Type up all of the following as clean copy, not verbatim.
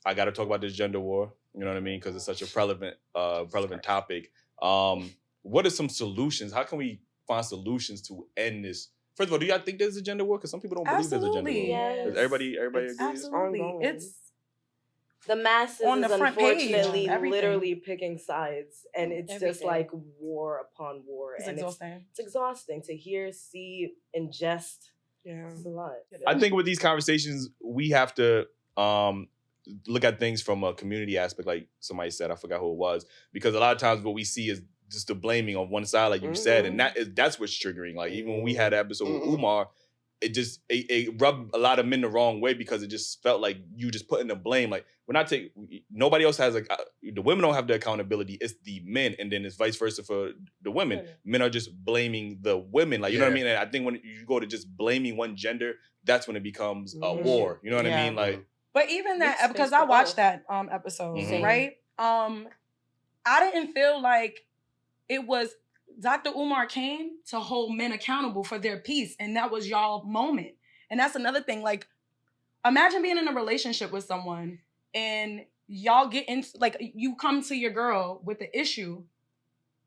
I got to talk about this gender war. You know what I mean? Because it's such a relevant topic. What are some solutions? How can we find solutions to end this? First of all, do y'all think there's a gender war? Because some people don't believe there's a gender war. Yes. Does everybody agrees? Absolutely. It's the masses on the is front unfortunately page, literally picking sides, and it's just like war upon war. It's and exhausting. It's exhausting to hear, see, ingest. Yeah, it's a lot. I think with these conversations, we have to look at things from a community aspect, like somebody said. I forgot who it was, because a lot of times what we see is just the blaming on one side, like you said, and that's what's triggering. Like even when we had an episode with Umar, it rubbed a lot of men the wrong way because it just felt like you just putting the blame. Like nobody else has the women don't have the accountability. It's the men, and then it's vice versa for the women. Men are just blaming the women. Like you know what I mean. And I think when you go to just blaming one gender, that's when it becomes a war. You know what I mean? Like, but even that, because I watched that episode, right? I didn't feel like it was Dr. Umar came to hold men accountable for their peace, and that was y'all moment. And that's another thing. Like, imagine being in a relationship with someone and y'all get into, like, you come to your girl with the issue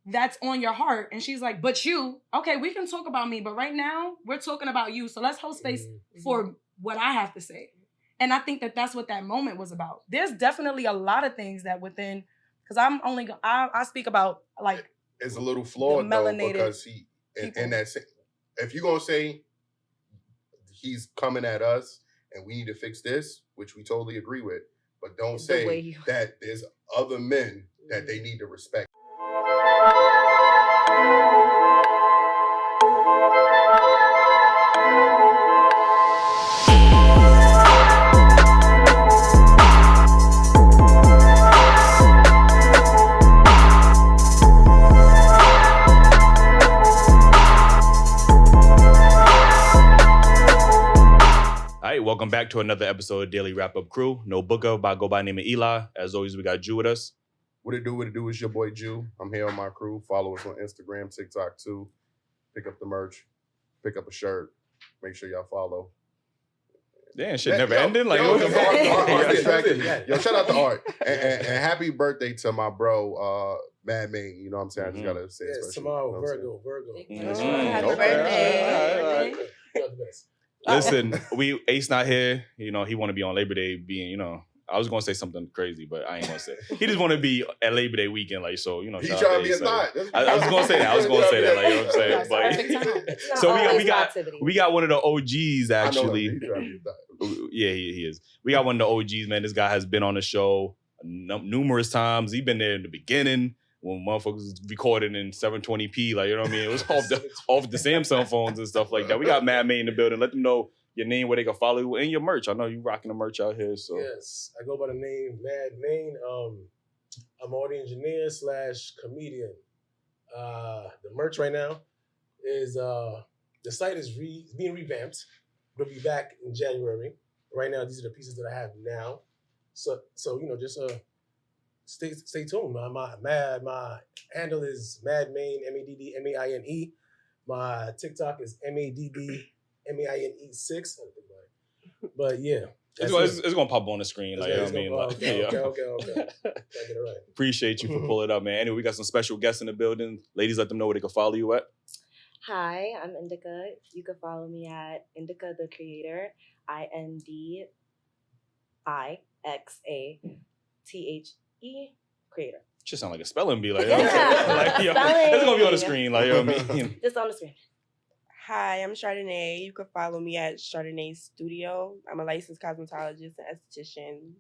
that's on your heart, and she's like, but you, okay, we can talk about me, but right now we're talking about you. So let's hold space for what I have to say. And I think that that's what that moment was about. There's definitely a lot of things that within, because I speak about, like, it's a little flawed though, because he in that, if you're gonna say he's coming at us and we need to fix this, which we totally agree with, but don't say that there's other men that they need to respect. Welcome back to another episode of Daily Wrap Up Crew. No booker, but I go by name of Eli. As always, we got Jew with us. What it do? It's your boy Jew. I'm here on my crew. Follow us on Instagram, TikTok too. Pick up the merch. Pick up a shirt. Make sure y'all follow. Damn, shit never ended. Like, yo, shout out to Art. And happy birthday to my bro, Mad Main. You know what I'm saying? I just gotta say it. Tomorrow, Virgo. Happy birthday. Listen, Ace not here. You know, he want to be on Labor Day being, you know, I was going to say something crazy, but I ain't going to say it. He just want to be at Labor Day weekend, like, so, you know. He's trying to be a thought. I was going to say that. Like, you know what I'm saying? But, so we got one of the OGs, actually. Yeah, he is. We got one of the OGs, man. This guy has been on the show numerous times. He's been there in the beginning when motherfuckers was recording in 720p, like, you know what I mean? It was off the Samsung phones and stuff like that. We got Mad Main in the building. Let them know your name, where they can follow you, and your merch. I know you rocking the merch out here, so. Yes, I go by the name Mad Main. I'm audio engineer / comedian. The merch right now is, the site is being revamped. We'll be back in January. Right now, these are the pieces that I have now. So you know, just stay tuned. My handle is Mad Main, MADDMAINE. My TikTok is MADDMAINE6. But yeah. It's gonna pop on the screen. Like, you know what I mean? Okay. Get it right. Appreciate you for pulling up, man. Anyway, we got some special guests in the building. Ladies, let them know where they can follow you at. Hi, I'm Indica. You can follow me at Indica the Creator, INDIXATHE Creator. Just sound like a spelling bee, like, yeah, it's gonna be on the screen, like, you know what I mean? Just on the screen. Hi, I'm Chardonnay. You can follow me at Chardonnay Studio. I'm a licensed cosmetologist and esthetician.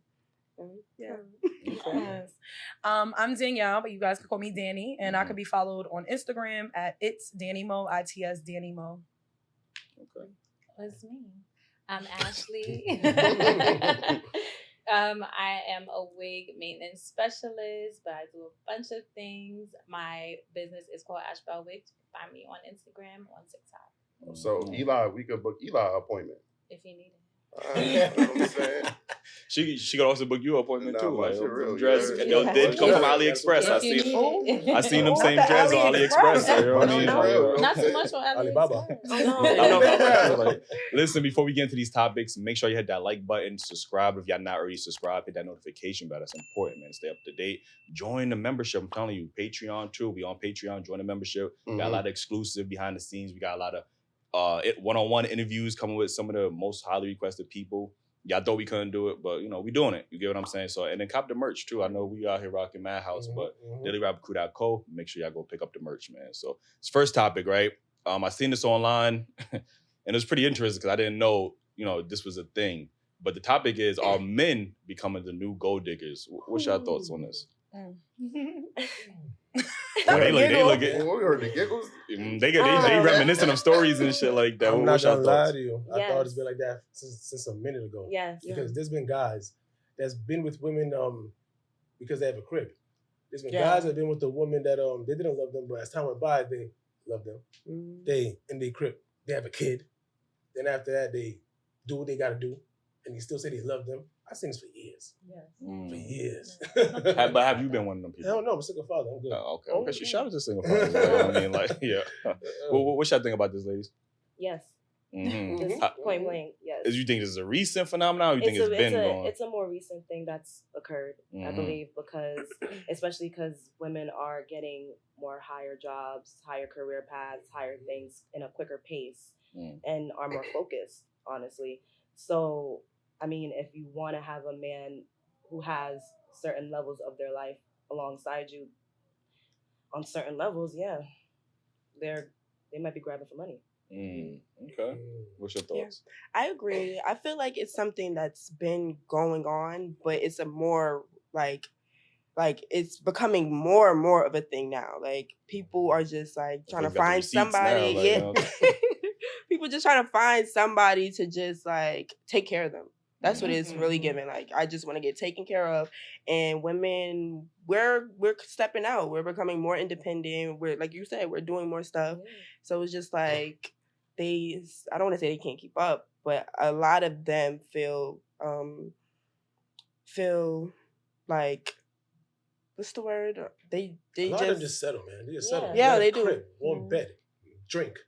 Yeah. Yes. I'm Danielle, but you guys can call me Danny, and I can be followed on Instagram at It's Danny Mo, ITS Danny Mo. Okay. That's me. I'm Ashley. I am a wig maintenance specialist, but I do a bunch of things. My business is called Ashbell Wigs. Find me on Instagram, on TikTok. So Eli, we could book Eli appointment. If you need it. You know what I'm saying? She could also book you an appointment too. Like, real, dress, yeah. yo, did come from AliExpress. I seen them same dress on AliExpress. You know what I mean? Not too much on Alibaba. Like, listen, before we get into these topics, make sure you hit that like button, subscribe if y'all not already subscribed, hit that notification bell. That's important, man. Stay up to date. Join the membership. I'm telling you, Patreon too. We on Patreon. Join the membership. We got a lot of exclusive behind the scenes. We got a lot of one-on-one interviews coming with some of the most highly requested people. Y'all thought we couldn't do it, but you know, we doing it. You get what I'm saying? So, and then cop the merch too. I know we out here rocking Madhouse, but Dailyrapupcrew.co. Make sure y'all go pick up the merch, man. So it's first topic, right? I seen this online and it was pretty interesting because I didn't know, you know, this was a thing. But the topic is, are men becoming the new gold diggers? What's your thoughts on this? They look at. We heard the giggles. They reminiscing of stories and shit like that. I'm not gonna lie to you. I thought it's been like that since a minute ago. Yes. Because there's been guys that's been with women because they have a crib. There's been guys that have been with the woman that they didn't love them, but as time went by, they loved them. They in their crib. They have a kid. Then after that, they do what they gotta do, and they still say they love them. I've seen this for years. Yes. For years. But have you been one of them people? Hell no, I'm a single father. I'm good. Okay. Okay. She shout out to single fathers. Right? I mean, like, yeah. What's y'all think about this, ladies? Yes. Mm-hmm. Just point blank, yes. You think this is a recent phenomenon, or you think it's been going? It's a more recent thing that's occurred, I believe, especially because women are getting more higher jobs, higher career paths, higher things in a quicker pace, and are more focused, honestly. So, I mean, if you want to have a man who has certain levels of their life alongside you on certain levels, they might be grabbing for money. Okay. What's your thoughts? I agree. I feel like it's something that's been going on, but it's a more like it's becoming more and more of a thing now. Like people are just like trying to find somebody. Now, like, people just trying to find somebody to just like take care of them. That's what it's really giving. Like, I just want to get taken care of. And women, we're stepping out. We're becoming more independent. We're, like you said, we're doing more stuff. So it's just like I don't want to say they can't keep up, but a lot of them feel like, what's the word? They a lot of them just settle, man. They just settle. Yeah, they do. Crib, warm bed, drink,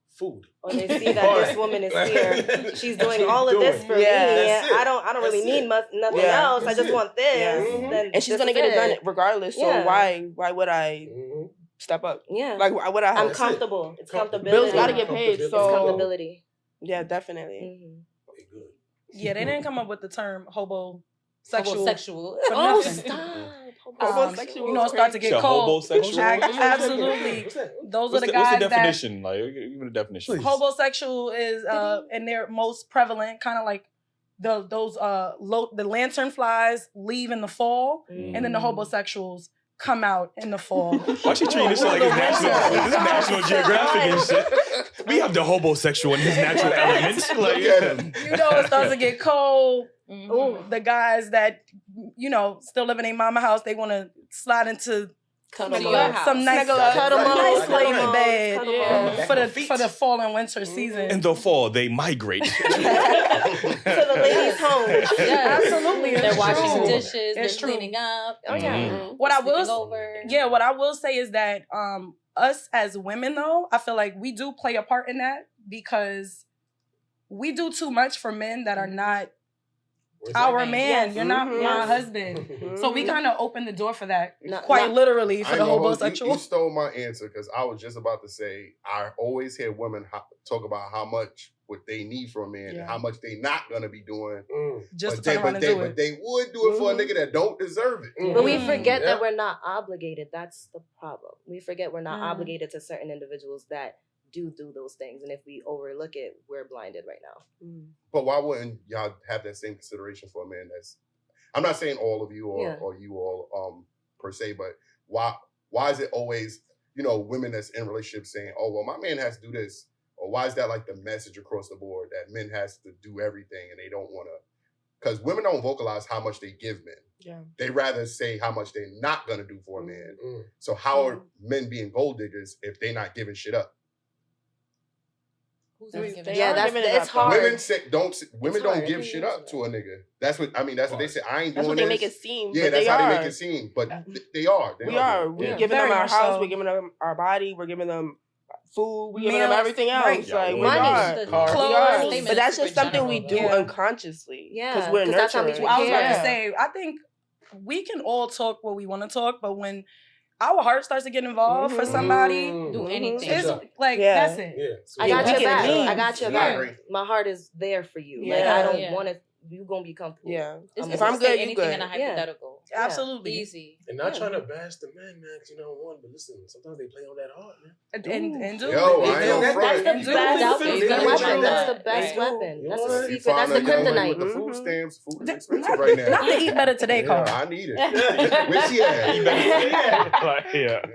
food. Or they see that this woman is here. She's doing all of this for me. I don't really need nothing else. I just want this. Then and she's gonna get it done regardless. So why would I step up? Yeah. Like why would I? I'm comfortable. It's comfortability. Bills gotta get paid. So it's comfortability. Yeah, definitely. Yeah, they didn't come up with the term hobosexual. Oh, stop. You know, it starts to get cold. Absolutely. Those are the guys. What's the definition? Like, give me the definition. Hobosexual is, and they're most prevalent, kind of like the lantern flies leave in the fall, and then the hobosexuals come out in the fall. Why she treating this shit like it's National Geographic and shit? We have the hobosexual in his natural elements. Like, you know, it starts to get cold. Ooh, the guys that, you know, still live in a mama house, they want to slide into some nice lady bed for the fall and winter season. In the fall, they migrate to the ladies' home. Yeah, absolutely. They're washing dishes. They're cleaning up. Oh yeah. What I will say is that us as women, though, I feel like we do play a part in that because we do too much for men that are not our man. You're not my husband. So we kind of open the door for that, quite literally, for the homosexual. You stole my answer because I was just about to say I always hear women talk about how much what they need from a man and how much they not gonna be doing. Just but they would do it for a nigga that don't deserve it. But we forget that we're not obligated. That's the problem. We forget we're not obligated to certain individuals that do those things, and if we overlook it, we're blinded right now. But why wouldn't y'all have that same consideration for a man that's, I'm not saying all of you or you all per se, but why is it always, you know, women that's in relationships saying, oh well, my man has to do this, or why is that like the message across the board that men has to do everything and they don't want to? Because women don't vocalize how much they give men. Yeah. They rather say how much they're not gonna do for a man. So how are men being gold diggers if they're not giving shit up? Who's giving it Yeah, up? that's hard. Women don't give shit up to a nigga. That's what what they say. I ain't doing this. That's what they make it seem. Yeah, that's how they make it seem. But they are. We are. We're giving them our house. We're giving them our body. We're giving them food. We're giving them everything else. Right. Like money, clothes. But that's just something we do unconsciously. Yeah, because we're nurturing. That's how we I was about to say. I think we can all talk what we want to talk, but when our heart starts to get involved for somebody, do anything. It's like that's it. Yeah. I got your back. I got your back. My heart is there for you. Like I don't want to. You gonna be comfortable. Yeah. If I'm good, you good. In a hypothetical. Yeah. Absolutely. Easy. And not trying to bash the man, you know, but listen, sometimes they play on that hard, man. And do. Yo, I ain't front. That's the best weapon. That's the secret. That's the kryptonite. With the food stamps, food is expensive right now. Not to eat better today, Carl. I need it. Where's she at?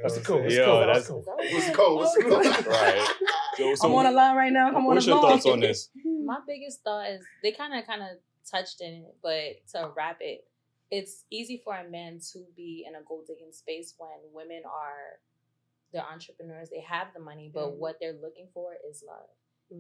What's the code? What's the code? Right. So I'm on a line right now. Come on. What's your thoughts on this? My biggest thought is they kind of touched in it, but to wrap it, it's easy for a man to be in a gold digging space when women they're entrepreneurs, they have the money, but what they're looking for is love.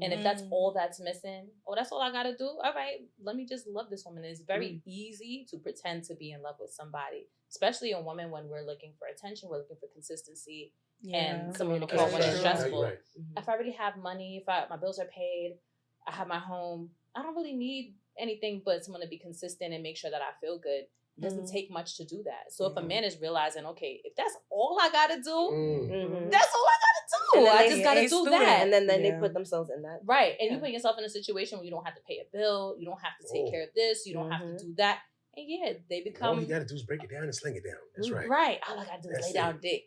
And if that's all that's missing, that's all I gotta do. All right, let me just love this woman. It's very easy to pretend to be in love with somebody, especially a woman when we're looking for attention, we're looking for consistency and communication when it's stressful. Right. If I already have money, if my bills are paid, I have my home, I don't really need anything but someone to be consistent and make sure that I feel good. It doesn't take much to do that. So if a man is realizing, okay, if that's all I gotta do, that's all I gotta do. I just gotta do that. And then they put themselves in that. Right. And you put yourself in a situation where you don't have to pay a bill, you don't have to take care of this, you don't have to do that. And they become... All you gotta do is break it down and sling it down. That's right. Right. All I gotta do is lay down dick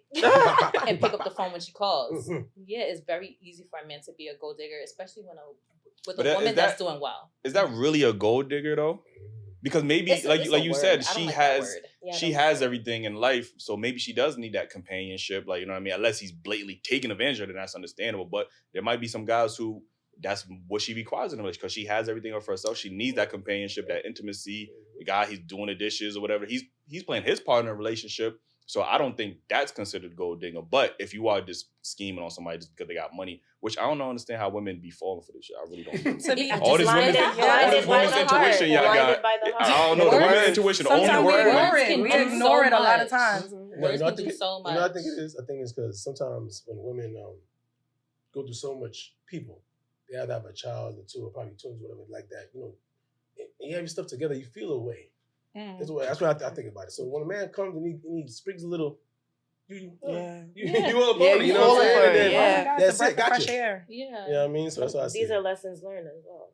and pick up the phone when she calls. Yeah, it's very easy for a man to be a gold digger, especially with a woman that's doing well. Is that really a gold digger though? Because maybe, like you said, she has everything in life, so maybe she does need that companionship, like, you know what I mean? Unless he's blatantly taking advantage of it, that's understandable. But there might be some guys who that's what she requires in a relationship because she has everything for herself. She needs that companionship, that intimacy. The guy, he's doing the dishes or whatever. He's playing his part in a relationship. So I don't think that's considered gold digging. But if you are just scheming on somebody just because they got money, which I don't understand how women be falling for this shit. I really don't. All this women's intuition y'all got. I don't know. The women's intuition only works. We ignore it a lot of times. Words can do so much. I think it is. I think it's because sometimes when women go through so much people, they have to have a child or two or probably twins, whatever like that. You know, and you have your stuff together, you feel a way. That's what I think about it. So when a man comes and he sprigs a little, you all upon it, you know what I'm saying? That's it, got you. Yeah. You know what I mean? So that's what I see. These are lessons learned as well.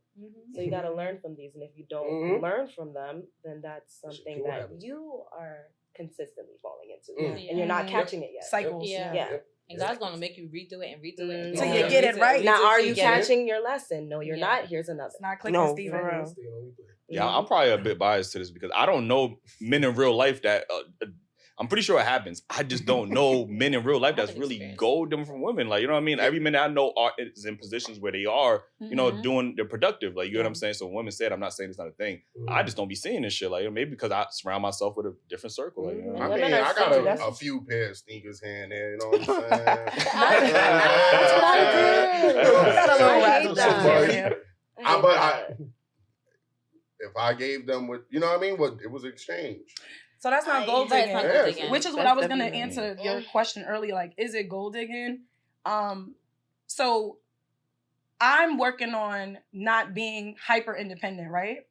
So you got to learn from these. And if you don't learn from them, then that's something that you are consistently falling into. And you're not catching it yet. Cycles. Yeah. And God's going to make you redo it and redo it. Until you get it right. Now, are you catching your lesson? No, you're not. Here's another. It's not clicking, Steven. Yeah, I'm probably a bit biased to this because I don't know men in real life that I'm pretty sure it happens. I just don't know men in real life that's really gold different from women. Like, you know what I mean? Every man I know is in positions where they are, you know, they're productive. Like, you know what I'm saying? So when women said, I'm not saying it's not a thing. I just don't be seeing this shit. Like, maybe because I surround myself with a different circle. Like, you know? I mean, I got a few pair of sneakers here and there, you know what I'm saying? That's what I did. But if I gave them what, you know what I mean? It was exchange. So that's not gold digging, which is what I was going to answer your question earlier. Like, is it gold digging? So I'm working on not being hyper independent, right?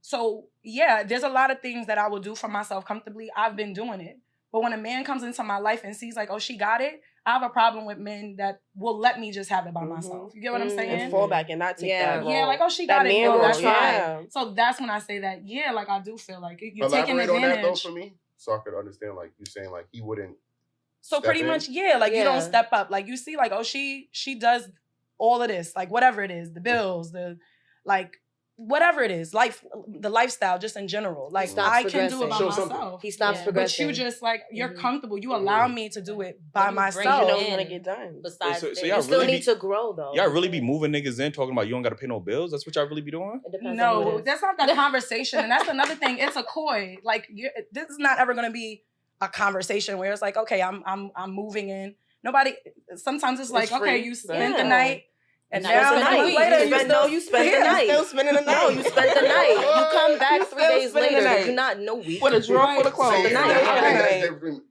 So yeah, there's a lot of things that I will do for myself comfortably. I've been doing it. But when a man comes into my life and sees like, oh, she got it, I have a problem with men that will let me just have it by myself. You get what I'm saying? And fall back and not take that role. Yeah, like, oh, she got it. No, that's fine. So that's when I say that, yeah, like I do feel like you're taking advantage. On that though for me, so I could understand, like you saying, like he wouldn't. So pretty much, yeah, like you don't step up. Like you see, like, oh, she does all of this, like whatever it is, the bills, the like. Whatever it is, the lifestyle, just in general. Like, I can do it by myself. He stops progressing. But you just, like, you're comfortable. You allow me to do it by myself. You know it's going to get done. Besides, so you still need to grow, though. Y'all really be moving niggas in, talking about you don't got to pay no bills? That's what y'all really be doing? No, that's not the conversation. And that's another thing. It's a coy. Like, this is not ever going to be a conversation where it's like, okay, I'm moving in. Nobody, sometimes it's like, okay, you spent the night. And now you spend the night. Still spending the night. No, you spent the night. You come back 3 days later. You do not know week. With a drawer full of clothes. See, that's different.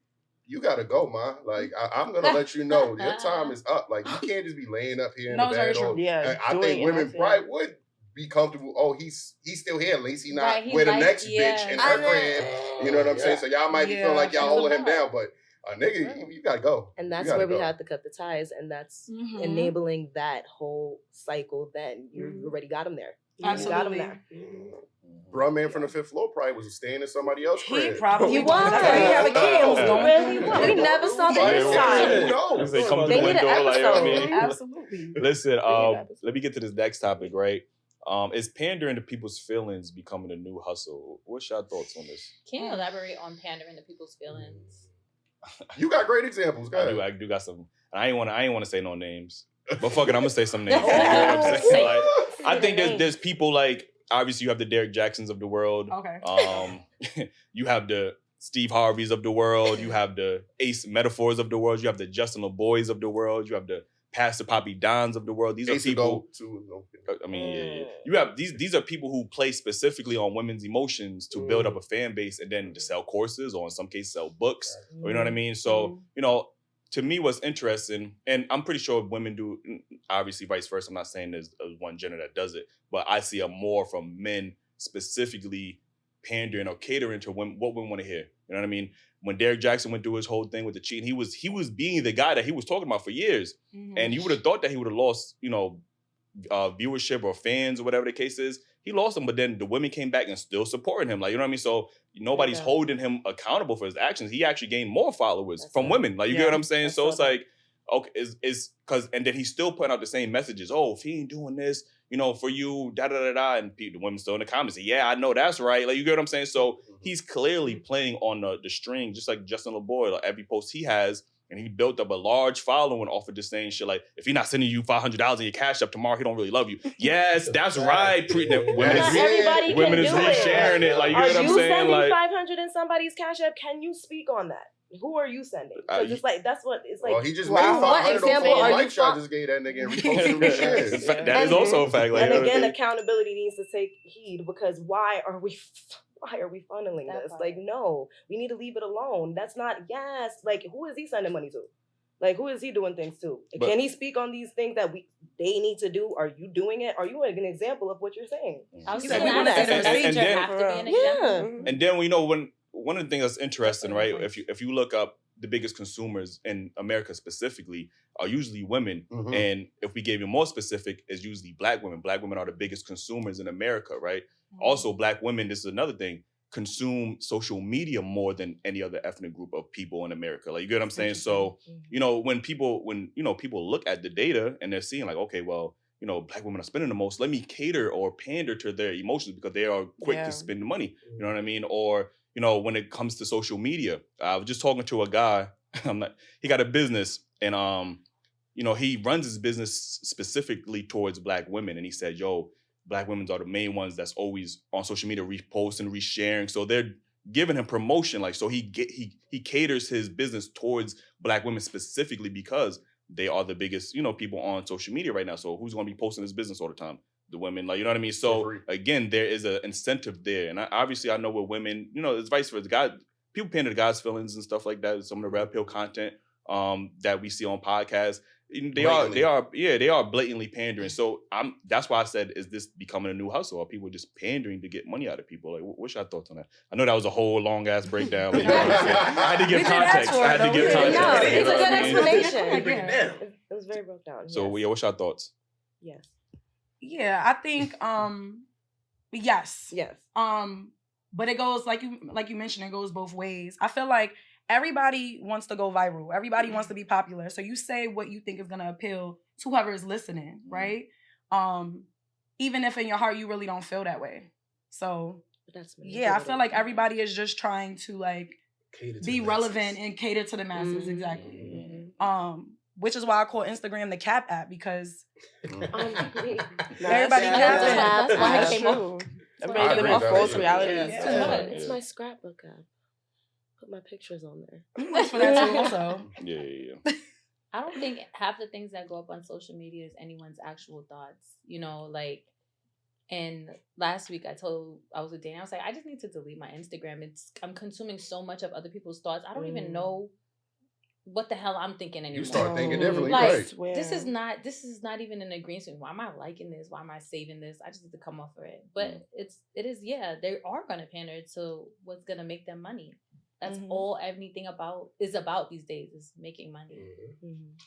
You gotta go, ma. Like I'm gonna let you know your time is up. Like you can't just be laying up here in the bed. I think women probably would be comfortable. Oh, he's still here. At least he's not with the next bitch in her crib. You know what I'm saying? So y'all might be feeling like y'all holding him down, but a nigga, you gotta go. And that's where we have to cut the ties, and that's enabling that whole cycle. Then you already got him there. Absolutely. You got him there. Bruh man from the 5th floor probably was staying in somebody else's crib. He probably was. We never saw the inside. Who knows? They come to the window, like, you know what I mean? Absolutely. Listen, let me get to this next topic, right? Is pandering to people's feelings becoming a new hustle? What's your thoughts on this? Can you elaborate on pandering to people's feelings? You got great examples. Go ahead. I do got some. I ain't want to say no names, but fuck it, I'm gonna say some names. You know what I'm saying? Like, I think there's people like, obviously you have the Derek Jacksons of the world. Okay. You have the Steve Harveys of the world. You have the Ace Metaphors of the world. You have the Justin LeBoys of the world. You have the Pastor Poppy Dons of the world. These are people. I mean, yeah. You have these are people who play specifically on women's emotions to build up a fan base and then to sell courses or in some cases sell books. Or, you know what I mean? So, you know, to me, what's interesting, and I'm pretty sure women do, obviously vice versa. I'm not saying there's one gender that does it, but I see more from men specifically pandering or catering to women, what women want to hear. You know what I mean? When Derek Jackson went through his whole thing with the cheating, he was being the guy that he was talking about for years. And you would have thought that he would have lost, you know, viewership or fans or whatever the case is. He lost them, but then the women came back and still supporting him. Like, you know what I mean? So nobody's holding him accountable for his actions. He actually gained more followers from women. Like, you get what I'm saying? So it's like, okay, is because, and then he's still putting out the same messages. Oh, if he ain't doing this, you know, for you, da-da-da-da. And the women still in the comments say, yeah, I know that's right. Like, you get what I'm saying? So he's clearly playing on the string, just like Justin LeBoy. Like, every post he has, and he built up a large following off of just saying shit like, if he's not sending you $500 in your cash up tomorrow, he don't really love you. Yes, that's right. Women is resharing it. Like, you know what I'm saying? Are you sending like, $500 in somebody's cash app? Can you speak on that? Who are you sending? Because it's like, that's what it's like. Well, he just made $500 off likes I just gave that nigga and reposted and shares. That is also a fact. Like, and again, accountability needs to take heed, because why are we funneling this? Like, no, we need to leave it alone. That's not, like, who is he sending money to? Like, who is he doing things to? Can he speak on these things that they need to do? Are you doing it? Are you an example of what you're saying? And then we know when one of the things that's interesting, right? If you look up the biggest consumers in America specifically are usually women. And if we gave you more specific, it's usually Black women. Black women are the biggest consumers in America, right? Also, Black women, this is another thing, consume social media more than any other ethnic group of people in America. Like, you get what I'm saying? So, you know, when people look at the data and they're seeing like, okay, well, you know, Black women are spending the most, let me cater or pander to their emotions because they are quick to spend the money. You know what I mean? Or, you know, when it comes to social media, I was just talking to a guy, he got a business and, you know, he runs his business specifically towards Black women. And he said, yo, Black women are the main ones that's always on social media reposting, resharing. So they're giving him promotion. Like, so he caters his business towards Black women specifically because they are the biggest, you know, people on social media right now. So who's going to be posting his business all the time? The women, like, you know what I mean? So again, there is an incentive there. And obviously I know with women, you know, it's vice versa. People pander the guys' feelings and stuff like that. Some of the red pill content that we see on podcasts. They are blatantly pandering. So that's why I said, is this becoming a new hustle? Are people just pandering to get money out of people? Like, what's your thoughts on that? I know that was a whole long ass breakdown. But you know what I'm saying? I had to give context. No, it's a good explanation. It was very broke down. So yeah, what's your thoughts? Yes. Yeah, I think yes. But it goes like you mentioned, it goes both ways. I feel like everybody wants to go viral. Everybody wants to be popular. So you say what you think is going to appeal to whoever is listening, right? Even if in your heart you really don't feel that way. So yeah, I feel like everybody is just trying to like be relevant and cater to the masses. Exactly. Which is why I call Instagram the cap app, because everybody capping. That's why I came up. Everybody living a false reality. It's my scrapbook app. Put my pictures on there. You look for that too, also. Yeah. I don't think half the things that go up on social media is anyone's actual thoughts. You know, like, and last week I was with Dana, I was like, I just need to delete my Instagram. I'm consuming so much of other people's thoughts. I don't even know what the hell I'm thinking anymore. You start thinking differently, like, right? This is not even an agreement. Why am I liking this? Why am I saving this? I just need to come off of it. But it is, they are gonna pander to what's gonna make them money. That's all everything is about these days, is making money.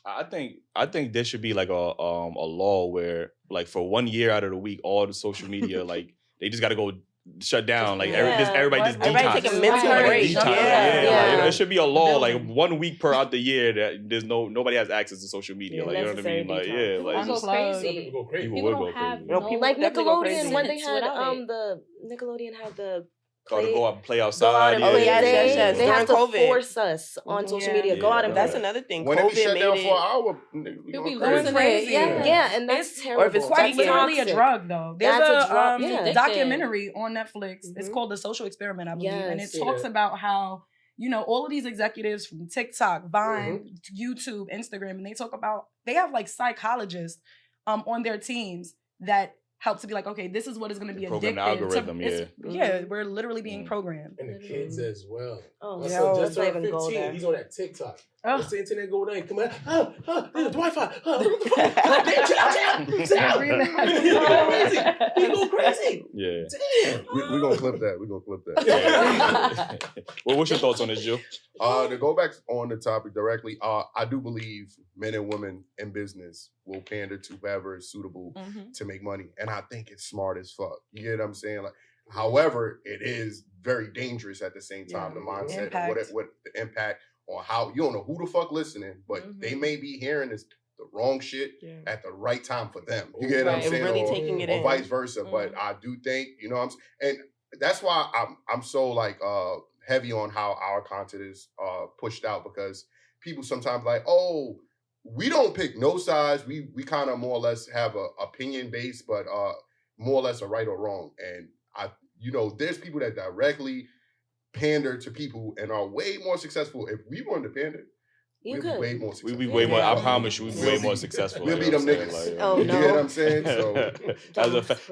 I think there should be like a law where, like, for 1 year out of the week, all the social media, like, they just got to go shut down. Like, everybody just detox. Everybody take a mental break. Detox. Like, it should be a law, like, 1 week per out the year that there's nobody has access to social media. Like, you know what I mean? Like, like, people go crazy. People go crazy. People don't have like Nickelodeon when they had to go out and play outside. They During have to COVID. force us on social media. Go out and that's another thing. When it be shut down made for an hour, you'll be crazy. losing crazy. Yeah, and that's terrible. Or if it's quite literally a drug, though. There's a documentary on Netflix. It's called The Social Experiment, I believe, and it talks about how, you know, all of these executives from TikTok, Vine, YouTube, Instagram, and they talk about, they have like psychologists on their teams that help to be like, okay, this is what is going to be addictive. Algorithm, we're literally being programmed. And the kids as well. Oh, my yeah. son just Let's turned even go 15. there. He's on that TikTok. What's the internet going on? Come on. There's the Wi-Fi. He go crazy. Yeah. Damn. We're going to clip that. Well, what's your thoughts on this, Jill? To go back on the topic directly, I do believe men and women in business will pander to whoever is suitable to make money. And I think it's smart as fuck. You get what I'm saying? Like, however, it is very dangerous at the same time. The mindset of what the impact on how you don't know who the fuck listening, but they may be hearing the wrong shit at the right time for them. You get what I'm saying? Really taking it in. Or vice versa. But I do think, you know, and that's why I'm so like heavy on how our content is pushed out, because people sometimes like, oh, we don't pick no sides. We kind of more or less have a opinion based, but more or less a right or wrong. And there's people that directly pander to people and are way more successful. If we weren't to pander, we'd be way more successful. We'd be way more. I promise you, we'd be way more successful. We'll be them niggas. Like, you get what I'm saying? So,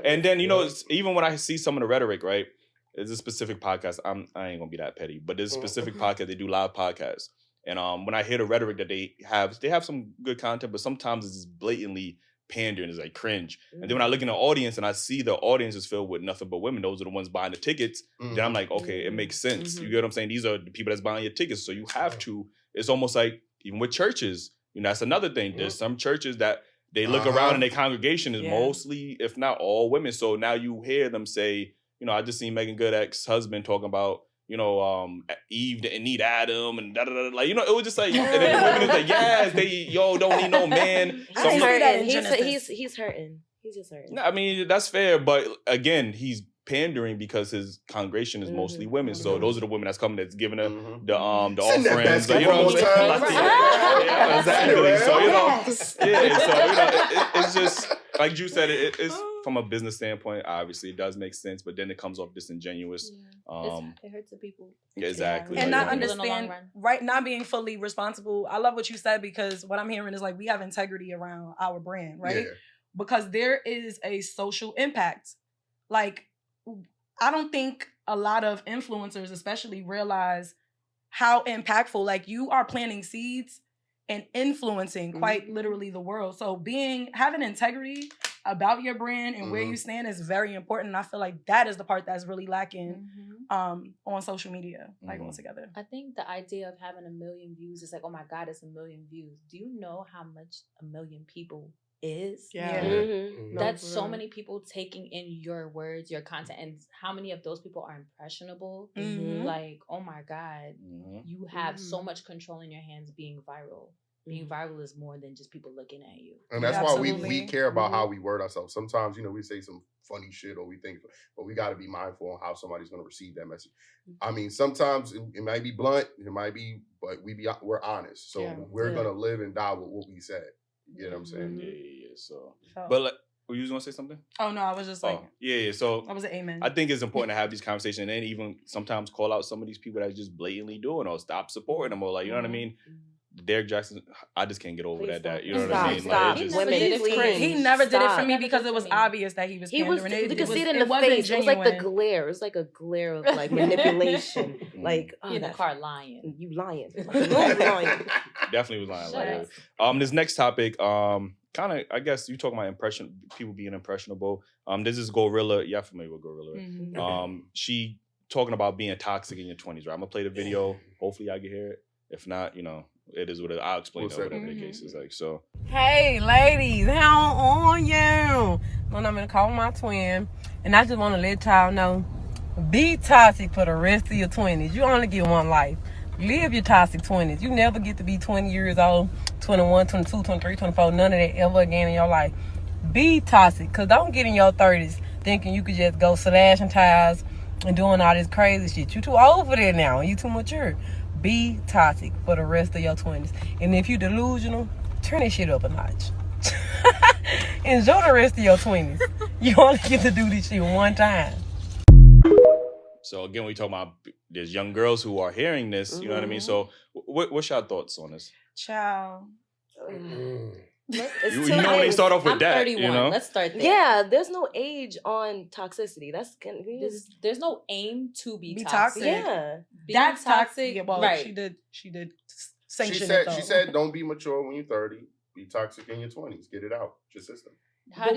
and then even when I see some of the rhetoric, right? There's a specific podcast. I ain't gonna be that petty, but there's a specific podcast. They do live podcasts, and when I hear the rhetoric that they have some good content, but sometimes it's just blatantly pandering. It's like cringe. And then when I look in the audience and I see the audience is filled with nothing but women, those are the ones buying the tickets. Then I'm like, okay, it makes sense. You get what I'm saying? These are the people that's buying your tickets, so you have to. It's almost like even with churches. You know, that's another thing. There's some churches that they look around and their congregation is mostly, if not all, women. So now you hear them say, you know, I just seen Megan Good ex-husband talking about, you know, Eve didn't need Adam and da-da-da. Like, you know, it was just like, and then the women is like, yes, don't need no man. So he's hurting. He's hurting. He's just hurting. I mean, that's fair. But again, he's pandering because his congregation is mostly women. So those are the women that's coming, that's giving them the offerings. So, you know what I'm saying? Yeah, exactly. So, you know, so, you know, it's just, like you said, it's from a business standpoint, obviously it does make sense, but then it comes off disingenuous. It hurts the people. Exactly. And not understand, right? Not being fully responsible. I love what you said, because what I'm hearing is like, we have integrity around our brand, right? Yeah. Because there is a social impact. Like, I don't think a lot of influencers especially realize how impactful, like, you are planting seeds and influencing quite literally the world. So having integrity about your brand and where you stand is very important. And I feel like that is the part that's really lacking on social media, like altogether. I think the idea of having 1 million views is like, oh my God, it's 1 million views. Do you know how much 1 million people is? That's so many people taking in your words, your content, and how many of those people are impressionable. Like, oh my God, you have so much control in your hands being viral. Being viral is more than just people looking at you. And that's why we care about how we word ourselves. Sometimes, you know, we say some funny shit or we think, but we got to be mindful on how somebody's going to receive that message. I mean, sometimes it might be blunt, it might be, but we're honest. So we're going to live and die with what we said. You know what I'm saying? Yeah. So, but like, were you going to say something? Oh, no, I was just like... Yeah. So... I was an amen. I think it's important to have these conversations and then even sometimes call out some of these people that's just blatantly doing or stop supporting them or like, you know what I mean? Derek Jackson, I just can't get over Please that. stop. You know what Stop, I mean? stop. Like, it just, Women, he never did it for me Stop. because it was obvious that he was pandering. You could see it in it the wasn't face. genuine. It was like the glare. It was like a glare of like manipulation. Like, He in the car lying. You lying. Lying. Definitely was lying. Like, this next topic, kind of, I guess you talking about people being impressionable. This is Gorilla. Y'all familiar with Gorilla, right? Mm-hmm. She talking about being toxic in your 20s, right? I'm gonna play the video. Hopefully y'all can hear it. If not, you know, it is what it is. I'll explain it, whatever the case is like. So, hey ladies, how are you? I'm gonna call my twin, and I just want to let y'all know, be toxic for the rest of your 20s. You only get one life. Live your toxic 20s. You never get to be 20 years old, 21, 22, 23, 24, none of that ever again in your life. Be toxic, because don't get in your 30s thinking you could just go slashing tires and doing all this crazy shit. You too old for that now. You too mature. Be toxic for the rest of your 20s. And if you delusional, turn that shit up a notch. Enjoy the rest of your 20s. You only get to do this shit one time. So again, we talking about there's young girls who are hearing this. You know what I mean? So what's your thoughts on this? Child. You know when they start off with I'm that, 31. you know? Let's start there. Yeah, there's no age on toxicity. There's no aim to be Be toxic. toxic. Yeah. Being That's toxic. Yeah, well, right. She did sanction said, it though. She said, don't be mature when you're 30. Be toxic in your 20s. Get it out. Your system. How do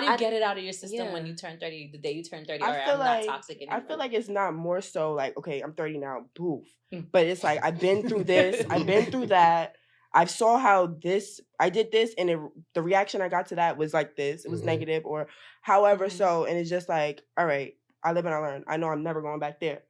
you get it out of your system when you turn 30? The day you turn 30, I'm not toxic anymore. I feel like it's not more so like, okay, I'm 30 now, boof. But it's like, I've been through this, I've been through that. I saw how I did this, and the reaction I got to that was like this. It was negative or however so. And it's just like, all right, I live and I learn. I know I'm never going back there.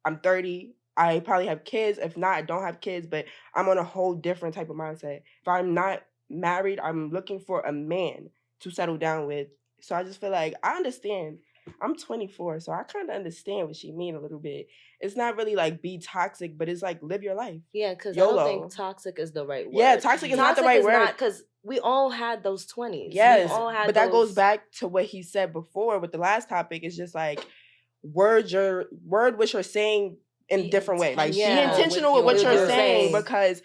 I'm 30. I probably have kids. If not, I don't have kids, but I'm on a whole different type of mindset. If I'm not married, I'm looking for a man to settle down with. So I just feel like I understand. I'm 24, so I kind of understand what she mean a little bit. It's not really like be toxic, but it's like live your life. Yeah, because I don't think toxic is the right word. Yeah, toxic is not the right word. Because we all had those 20s. Yes, we all had but that goes back to what he said before with the last topic. It's just like word what you're saying in a different way. Like be intentional with what you're saying, because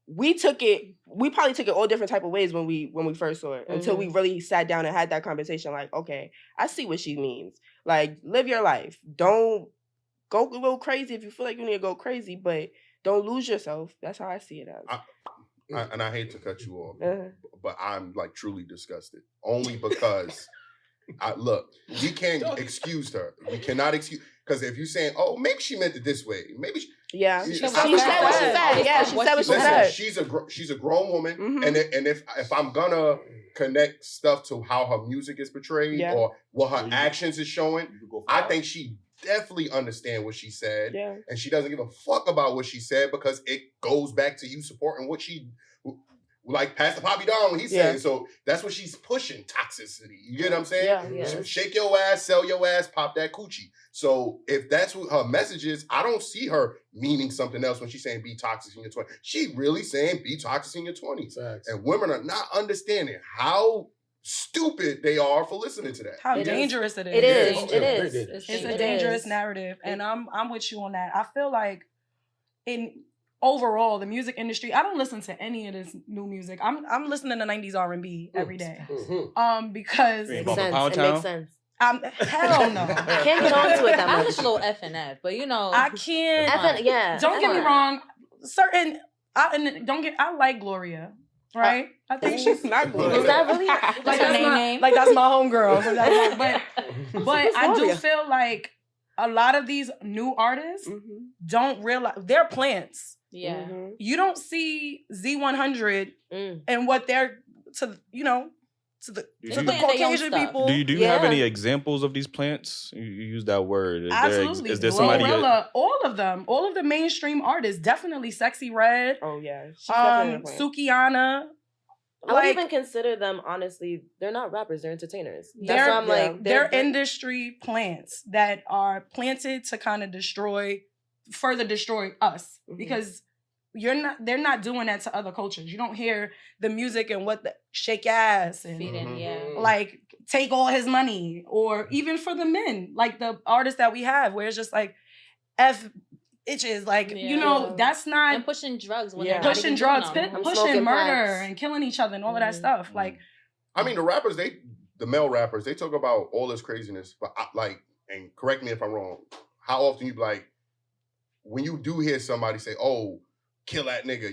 we probably took it all different type of ways when we first saw it, until we really sat down and had that conversation. Like, okay, I see what she means. Like, live your life. Don't go a little crazy if you feel like you need to go crazy, but don't lose yourself. That's how I see it as. And I hate to cut you off, but I'm like truly disgusted. Only because, we can't excuse her. We cannot excuse, because if you're saying, oh, maybe she meant it this way, maybe she said what she said. Yeah, she said what she said. She's a grown woman, and if I'm gonna connect stuff to how her music is portrayed or what her actions is showing, I think she definitely understand what she said, and she doesn't give a fuck about what she said, because it goes back to you supporting what she, like Pastor Poppy Don when he said. So that's what she's pushing, toxicity. You get what I'm saying? Yeah. Shake your ass, sell your ass, pop that coochie. So if that's what her message is, I don't see her meaning something else when she's saying be toxic in your 20s. She really saying be toxic in your 20s. Facts. And women are not understanding how stupid they are for listening to that. How dangerous it is. It is. It's a dangerous narrative. And I'm with you on that. I feel like overall, the music industry, I don't listen to any of this new music. I'm listening to 90s R&B every day. Because it makes sense. Hell no. I can't get onto it that much. I just little F and F, but you know, I can't. Don't get me wrong. I like Gloria, right? I think she's not Gloria. Is that really like her name? Like that's my homegirl. But I do feel like a lot of these new artists don't realize they're plants. Yeah. You don't see Z100 and what they're to the Caucasian people. Do you have any examples of these plants? You use that word. Absolutely. Is there somebody? All of the mainstream artists, definitely Sexy Red. Oh yeah. Sukiana. I would even consider them, honestly, they're not rappers, they're entertainers. They're industry plants that are planted to kind of further destroy us, because they're not doing that to other cultures. You don't hear the music and what the shake ass and like take all his money, or even for the men, like the artists that we have, where it's just like itches. Like, you know, that's not... And pushing drugs. When pushing drugs, pushing murder packs. and killing each other and all of that stuff. Like... I mean, the male rappers, they talk about all this craziness, but and correct me if I'm wrong, how often you be like, when you do hear somebody say, oh, kill that nigga,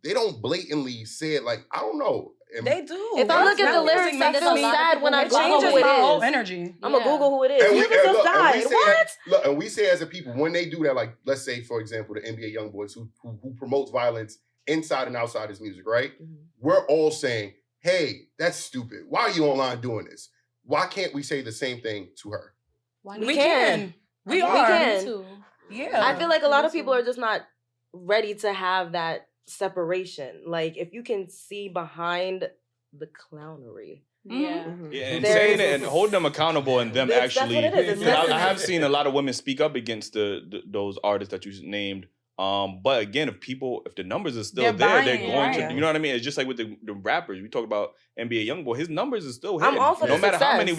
they don't blatantly say it like, I don't know. They do. If I look at the lyrics, I feel sad when I Google who it is. Energy. I'm gonna Google who it is. Niggas just died. What? And we say as a people, when they do that, like, let's say, for example, the NBA YoungBoys who promotes violence inside and outside his music, right? Mm-hmm. We're all saying, hey, that's stupid. Why are you online doing this? Why can't we say the same thing to her? We can. We can. Yeah. I feel like a lot of people are just not ready to have that separation. Like, if you can see behind the clownery. Yeah. And saying it and holding them accountable and them actually. I have seen a lot of women speak up against those artists that you named. But again, if the numbers are still there, they're going to, you know what I mean? It's just like with the rappers. We talk about NBA YoungBoy, his numbers are still hitting. I'm all for no matter success. how many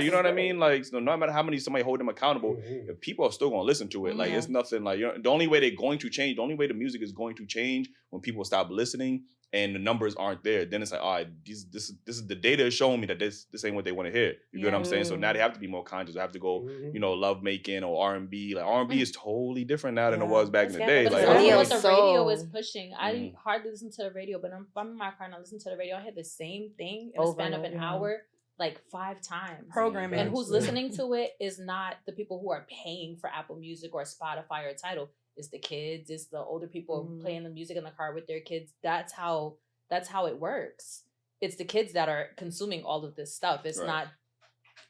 you know what I mean? Like, no matter how many somebody hold them accountable, if people are still going to listen to it. Like, it's nothing like, the only way they're going to change, the only way the music is going to change when people stop listening and the numbers aren't there. Then it's like, all right, this is the data is showing me that this ain't what they want to hear. You get what I'm saying? So now they have to be more conscious. They have to go, love making or R&B. Like, R&B is totally different now than it was back in the day. But like, what the radio is pushing. I hardly listen to the radio, but if I'm in my car and I listen to the radio, I hear the same thing in a span of an hour like 5 times. Programming. And who's listening to it is not the people who are paying for Apple Music or Spotify or Tidal. It's the kids, it's the older people playing the music in the car with their kids. That's how it works. It's the kids that are consuming all of this stuff. It's not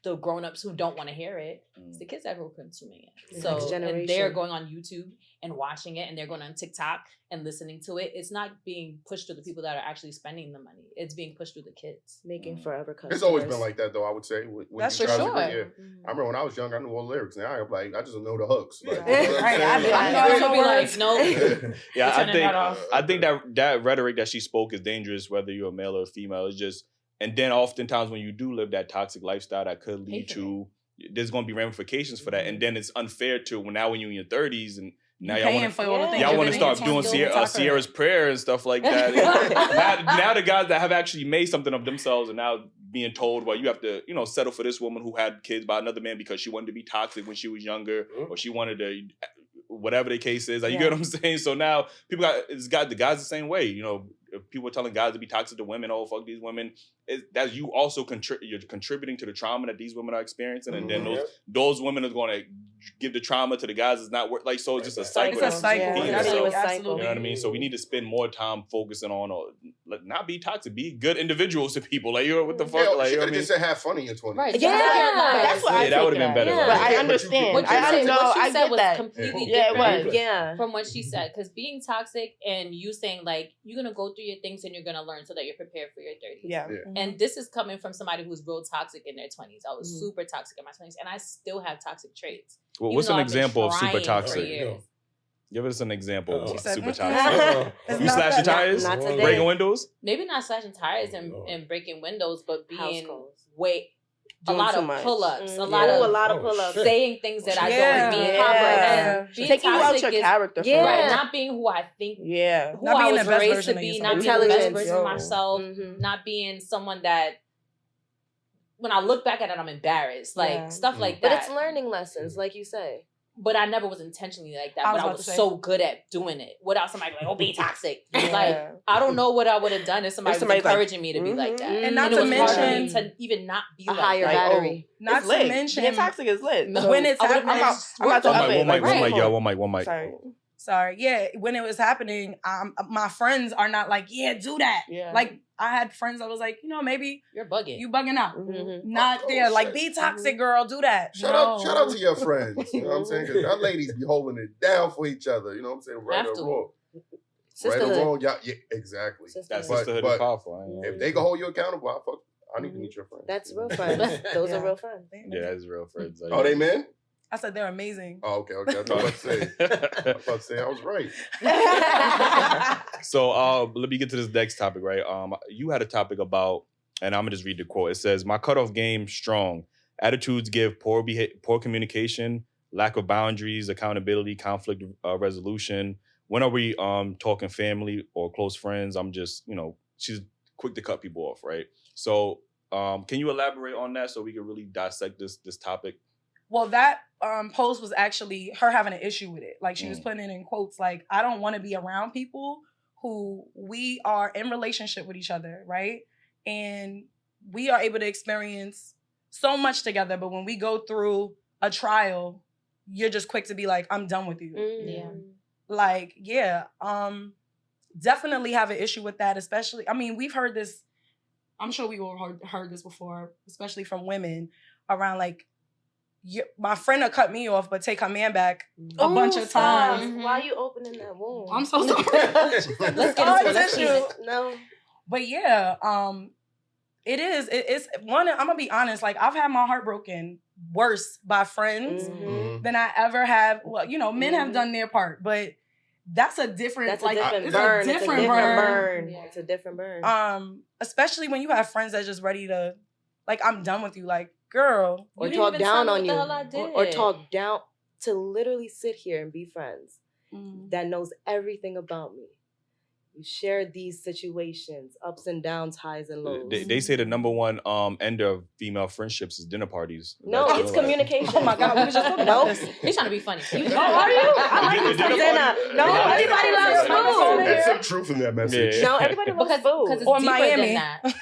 the grown-ups who don't want to hear it. It's the kids that are consuming it. So and they're going on YouTube and watching it, and they're going on TikTok and listening to it. It's not being pushed to the people that are actually spending the money. It's being pushed to the kids. Making forever customers. It's always been like that, though, I would say. That's for sure. I remember when I was young, I knew all the lyrics. Now I'm like, I just know the hooks. Like, I think that rhetoric that she spoke is dangerous, whether you're a male or a female. It's just, and then oftentimes when you do live that toxic lifestyle, that could lead to, there's going to be ramifications for that. And then it's unfair to when you're in your 30s and now y'all want to start doing Sierra's prayer and stuff like that. now the guys that have actually made something of themselves are now being told, well, you have to, settle for this woman who had kids by another man because she wanted to be toxic when she was younger, or she wanted to, whatever the case is. Like, you get what I'm saying? So now the guys the same way. If people are telling guys to be toxic to women, oh, fuck these women, that's you also you're contributing to the trauma that these women are experiencing, and then those women are going to give the trauma to the guys. It's not like, so it's just a cycle. It's a cycle. You know what I mean? So we need to spend more time focusing on, not be toxic, be good individuals to people. Like, what the fuck? Yeah, like, you could have just said have fun in your 20s. Right. That's what I that would have been better. But I understand. What she said was completely different from what she said. Because being toxic and you saying, like, you're going to go through your things and you're going to learn so that you're prepared for your 30s. Yeah. And this is coming from somebody who's real toxic in their 20s. I was super toxic in my 20s, and I still have toxic traits. Well, what's an example of super toxic? Give us an example of super toxic. You slash your tires? Breaking windows? Maybe not slashing tires and breaking windows, but being a lot of pull-ups. A lot of pull-ups. Saying things that I don't mean. And taking you out your character. Right. Not being who I think. Yeah. Who I was raised to be. Not being the best version of myself. Not being someone that, when I look back at it, I'm embarrassed. Like, stuff like that. But it's learning lessons, like you say. But I never was intentionally like that. But I was so good at doing it without somebody like, oh, be toxic. Like, I don't know what I would have done if somebody was encouraging me to be like that. And not to mention, to even not be a higher battery. Not to mention, being toxic is lit. When it's happening, I'm about to up it. One mic. Sorry. Yeah, when it was happening, my friends are not like, yeah, do that. Yeah. Like, I had friends that was like, maybe you're bugging. You bugging out. Not there. Like, be toxic, girl. Do that. Shout out to your friends. You know what I'm saying? Because our ladies be holding it down for each other. You know what I'm saying? Right or wrong. Right or wrong. Yeah, exactly. That's sisterhood is powerful. If they can hold you accountable, I need to meet your friends. That's real friends. Those are real friends. Yeah, that's real friends. Oh, they men? I said they're amazing. Oh, okay. I was about to say I was right. So let me get to this next topic, right? You had a topic about, and I'm gonna just read the quote. It says, "My cutoff game strong. Attitudes give poor communication, lack of boundaries, accountability, conflict resolution. When are we talking family or close friends? I'm just, she's quick to cut people off, right? So can you elaborate on that so we can really dissect this topic? Well, that post was actually her having an issue with it. Like she was putting it in quotes, like, I don't want to be around people who we are in relationship with each other, right? And we are able to experience so much together, but when we go through a trial, you're just quick to be like, I'm done with you. Yeah. Like, definitely have an issue with that, especially, we've heard this, I'm sure we all heard this before, especially from women around like, my friend will cut me off, but take her man back a bunch of times. Mm-hmm. Why are you opening that wound? I'm so sorry. Let's get into it. No. But it's one, I'm gonna be honest, like I've had my heart broken worse by friends than I ever have. Well, men have done their part, but that's a different burn. It's a different burn. Especially when you have friends that's just ready to, like, I'm done with you, like, girl. Or talk down on you. Or talk down, to literally sit here and be friends that knows everything about me. You share these situations, ups and downs, highs and lows. They say the number one end of female friendships is dinner parties. No, it's communication. Oh my God, we just talking about this. He's trying to be funny. Are you? I like you some dinner. No, everybody loves food. There's some truth in that message. No, everybody loves food. Because it's or deeper Miami. than that.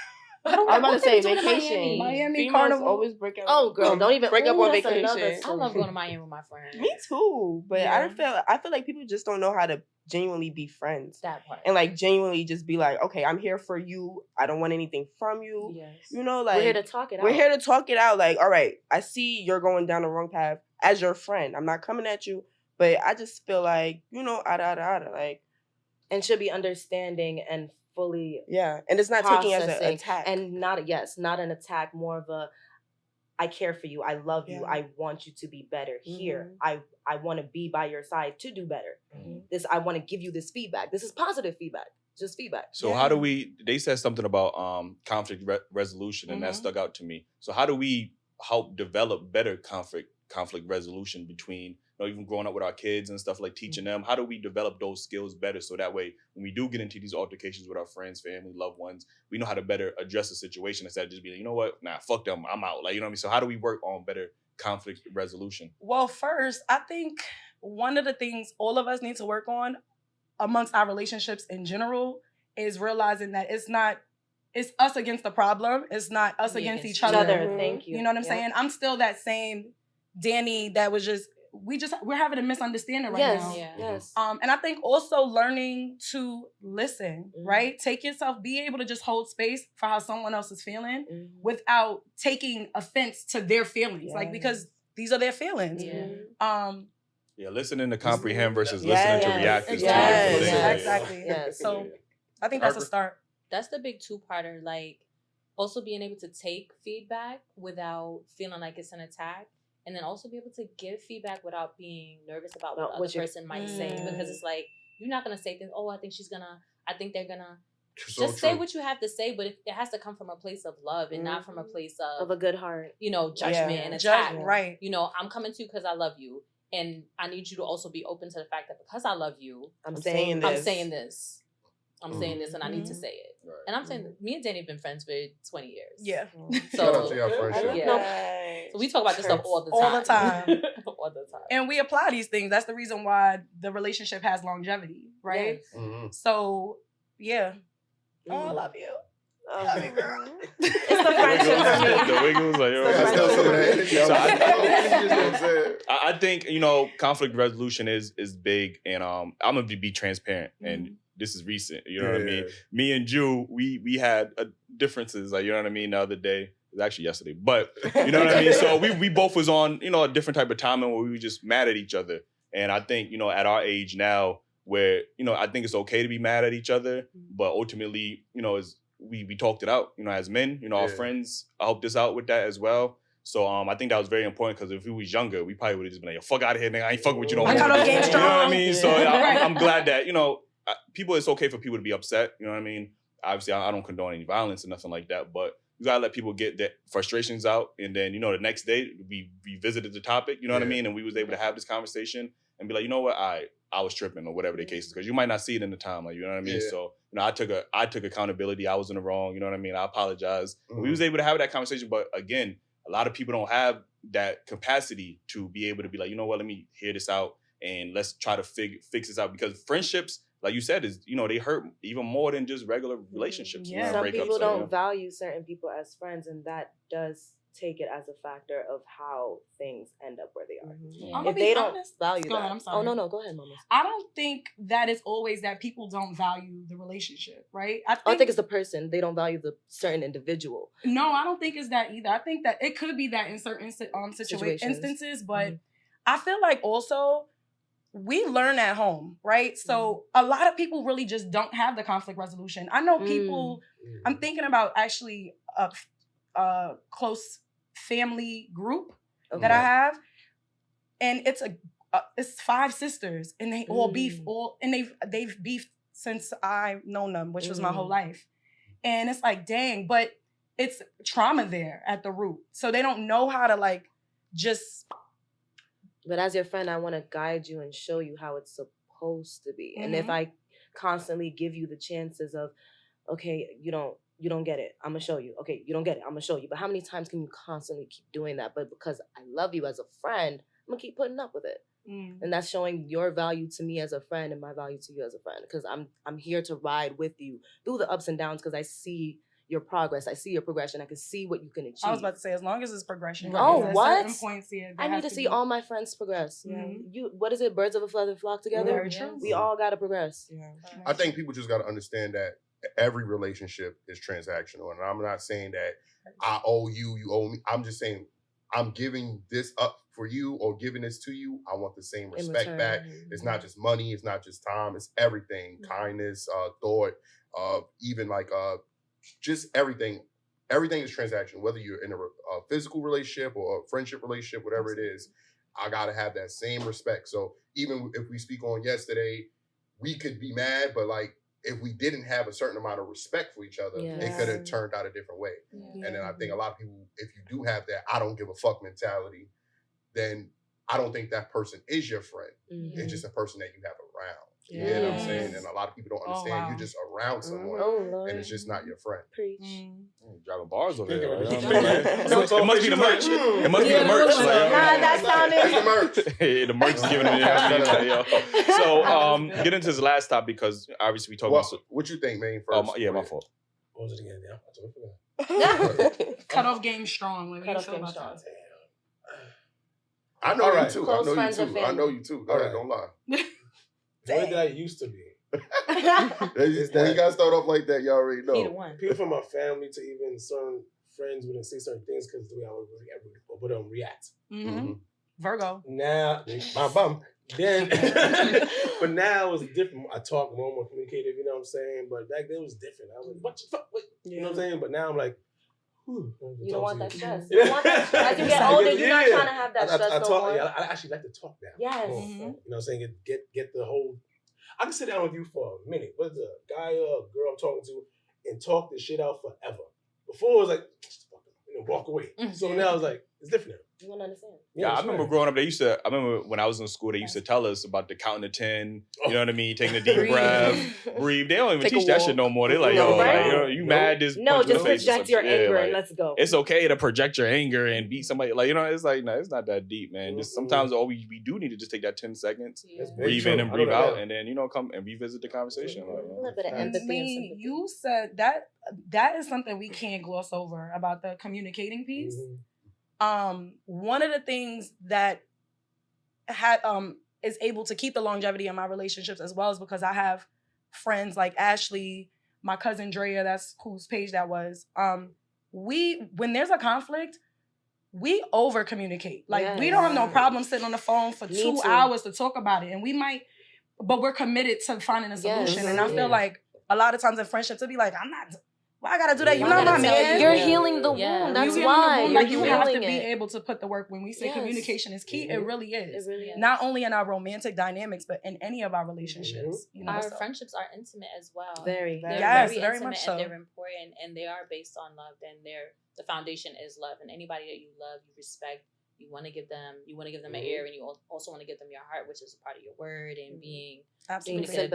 I'm about to say vacation. Miami Females Carnival. always break up. Oh, girl, don't even break up on that's vacation. I love going to Miami with my friends. Me too, but Yeah. I feel like people just don't know how to genuinely be friends. That part. And like genuinely just be like, okay, I'm here for you. I don't want anything from you. Yes. Like we're here to talk it out. We're here to talk it out. Like, all right, I see you're going down the wrong path as your friend. I'm not coming at you, but I just feel like, like, and should be understanding and fully and it's not taking as an attack. And not an attack, more of a, I care for you, I love you, I want you to be better here. I want to be by your side to do better. This, I want to give you this feedback. This is positive feedback, just feedback. So how do we, they said something about conflict resolution and that stuck out to me. So how do we help develop better conflict resolution between, even growing up with our kids and stuff, like teaching them? How do we develop those skills better so that way when we do get into these altercations with our friends, family, loved ones, we know how to better address the situation instead of just being like, you know what, nah, fuck them, I'm out. Like, you know what I mean? So how do we work on better conflict resolution? Well, first, I think one of the things all of us need to work on amongst our relationships in general is realizing that it's us against the problem. It's not us against each other. Thank you. You know what I'm saying? I'm still that same Danny that was just, we're having a misunderstanding right now. Yes. And I think also learning to listen, right? Take yourself, be able to just hold space for how someone else is feeling without taking offense to their feelings. Like, because these are their feelings. Listening to comprehend versus listening to react is exactly. So I think that's a start. That's the big two-parter. Like, also being able to take feedback without feeling like it's an attack. And then also be able to give feedback without being nervous about what the other person might say. Because it's like, you're not going to say things, I think they're going to. Just say what you have to say, but it has to come from a place of love and not from a place of a good heart. Judgment and attack. Right. I'm coming to you because I love you. And I need you to also be open to the fact that because I love you, I'm saying this. I'm saying this and I need to say it. Right. And I'm saying me and Danny have been friends for 20 years. Yeah. Shout out to your friendship. So we talk about this stuff all the time. All the time. And we apply these things. That's the reason why the relationship has longevity, right? Yes. So, I love you. Oh, love you, girl. It's the friendship for me. The Wiggles, like, I think, conflict resolution is big, and I'm gonna be transparent, and this is recent. You know what I mean? Me and Jew, we had differences, like, you know what I mean, the other day. It was actually yesterday, but you know what I mean? So we both was on, a different type of timing where we were just mad at each other. And I think, at our age now where, I think it's okay to be mad at each other, but ultimately, we talked it out, as men, our friends helped us out with that as well. So I think that was very important because if we was younger, we probably would have just been like, yo, fuck out of here, nigga. I ain't fucking with you no more. You know what I mean? So I'm glad that, people, it's okay for people to be upset. You know what I mean? Obviously, I don't condone any violence or nothing like that, but you gotta let people get their frustrations out, and then the next day we revisited the topic. You know what I mean? And we was able to have this conversation and be like, you know what, I was tripping or whatever the case is, because you might not see it in the time, like, you know what I mean? So I took accountability. I was in the wrong. You know what I mean? I apologize. We was able to have that conversation, but again, a lot of people don't have that capacity to be able to be like, you know what, let me hear this out and let's try to fix this out, because friendships, like you said, is they hurt even more than just regular relationships. Yeah. Some people don't value certain people as friends, and that does take it as a factor of how things end up where they are. If they don't value that. I'm sorry. Oh, no, go ahead, Mama. I don't think that it's always that people don't value the relationship, right? I think it's the person. They don't value the certain individual. No, I don't think it's that either. I think that it could be that in certain instances, but I feel like also we learn at home, right? So a lot of people really just don't have the conflict resolution. I know people, I'm thinking about actually a close family group that I have, and it's 5 sisters, and they all beef, and they've beefed since I've known them, which was my whole life. And it's like, dang, but it's trauma there at the root. So they don't know how to just. But as your friend, I want to guide you and show you how it's supposed to be. And if I constantly give you the chances of, okay, you don't get it, I'm going to show you. Okay, you don't get it, I'm going to show you. But how many times can you constantly keep doing that? But because I love you as a friend, I'm going to keep putting up with it. And that's showing your value to me as a friend and my value to you as a friend. Because I'm here to ride with you through the ups and downs, because I see your progress. I see your progression. I can see what you can achieve. I was about to say, as long as it's progression. Oh, what? Points here, I need to see all my friends progress. What is it? Birds of a feather flock together? Very true. We all got to progress. I think people just got to understand that every relationship is transactional. And I'm not saying that I owe you, you owe me. I'm just saying I'm giving this up for you or giving this to you. I want the same respect back. It's not just money. It's not just time. It's everything. Kindness, thought, even just everything. Everything is transactional, whether you're in a physical relationship or a friendship relationship, whatever it is. I got to have that same respect. So even if we speak on yesterday, we could be mad, but if we didn't have a certain amount of respect for each other, it could have turned out a different way. And then I think a lot of people, if you do have that I don't give a fuck mentality, then I don't think that person is your friend. It's just a person that you have around. You know what I'm saying? And a lot of people don't understand you're just around someone and it's just not your friend. Preach. Driving bars over there. Right? It must be the merch. It must be the merch. That sounded. The merch is giving it. So get into this last topic, because obviously we talking about. What you think, man? First, my fault. What was it again? Cutoff game strong. Cutoff game strong. I know you too. Close friends and family. I know you too. Go ahead, don't lie. The way that I used to be. When you guys start off like that, y'all already know. People from my family to even certain friends wouldn't say certain things because the way I would react. Virgo. Now, my bum. Then, but now it's different. I talk more communicative, you know what I'm saying? But back then it was different. I was like, what the fuck? You know what I'm saying? But now I'm like, you don't want that stress. You don't want that stress. As you get older, you're not trying to have that stress no more. I actually like to talk now. Yes. You know what I'm saying? Get the whole... I can sit down with you for a minute, whether it's a guy or a girl I'm talking to, and talk this shit out forever. Before it was like, walk away. So now it's like, it's different now. You want to understand? Yeah, I remember growing up, I remember when I was in school, they used to tell us about the counting to 10. You know what I mean? Taking a deep breath, breathe. They don't even teach that shit no more. They're like, you mad? Just project your anger and let's go. It's okay to project your anger and beat somebody. It's like, no, it's not that deep, man. Just sometimes we do need to just take that 10 seconds, breathe in and breathe out, and then, come and revisit the conversation. A little bit of empathy. You said that is something we can't gloss over about the communicating piece. One of the things that is able to keep the longevity in my relationships as well is because I have friends like Ashley, my cousin Drea, that's whose page that was. When there's a conflict, we over communicate. We don't have no problem sitting on the phone for 2 hours to talk about it. And but we're committed to finding a solution. And I feel like a lot of times in friendships, it'll be like, Why I gotta do that? You're not my man. You're healing the wound. That's why. Like you have to be able to put the work. When we say communication is key, it really is. It really is. Not only in our romantic dynamics, but in any of our relationships. You know, our friendships are intimate as well. Very intimate much so. And they're important, and they are based on love. And the foundation is love. And anybody that you love, you respect. You want to give them an ear, and you also want to give them your heart, which is a part of your word, and being transparent,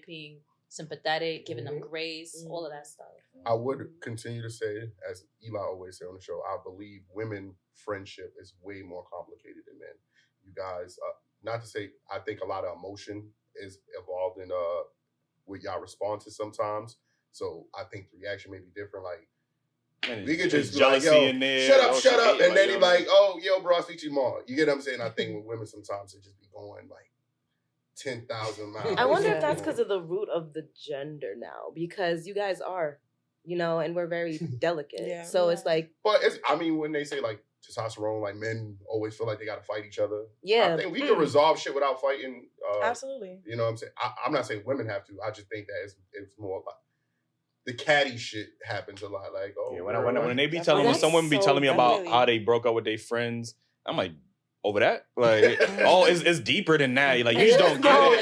being sympathetic, giving them grace, all of that stuff. I would continue to say, as Eli always say on the show, I believe women friendship is way more complicated than men. You guys, not to say, I think a lot of emotion is involved in what y'all respond to sometimes. So I think the reaction may be different. Like, we could just be like, yo, in there. Shut up. And then he like, oh, yo, bro, I'll speak to you tomorrow. You get what I'm saying? I think with women sometimes they just be going like 10,000 miles. I wonder if that's because of the root of the gender now, because you guys are, and we're very delicate. So it's like. But when they say like testosterone, like men always feel like they got to fight each other. Yeah. I think we can resolve shit without fighting. Absolutely. You know what I'm saying? I'm not saying women have to. I just think that it's more like. The catty shit happens a lot. Like, when they be telling when someone be telling me about how they broke up with their friends, I'm like, over that? Like, it's deeper than that. Like, you just don't get it.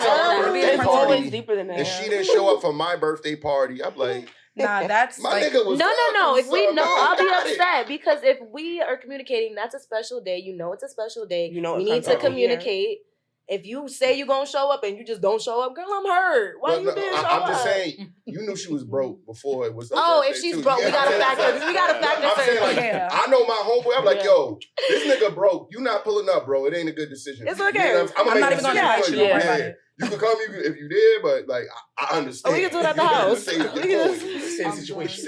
It's always deeper than that. And she didn't show up for my birthday party. I'm like, nah, that's my nigga was no. If we know, I'll be upset because if we are communicating, that's a special day. It's a special day. We need to communicate. If you say you're going to show up and you just don't show up, girl, I'm hurt. Why you didn't show up? I'm just saying, you knew she was broke before it was. If she's broke, we got to factor this. I'm saying, like, I know my homeboy. I'm like, yo, this nigga broke. You not pulling up, bro. It ain't a good decision. It's okay. I'm not even going to ask you. Yeah. You can come if you did, but like, I understand. We can do it at the house. Same situation.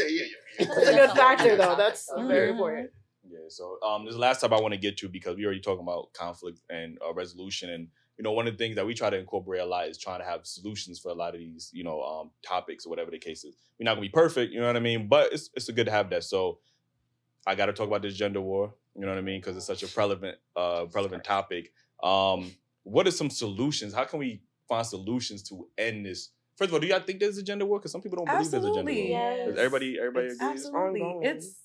It's a good factor, though. That's very important. Yeah, so this last time I want to get to, because we already talking about conflict and resolution, and one of the things that we try to incorporate a lot is trying to have solutions for a lot of these, topics or whatever the case is. We're not gonna be perfect, you know what I mean? But it's good to have that. So I got to talk about this gender war, you know what I mean? Because it's such a relevant topic. What are some solutions? How can we find solutions to end this? First of all, do y'all think there's a gender war? Because some people don't believe there's a gender war. Yes. Does everybody agrees? Absolutely. It's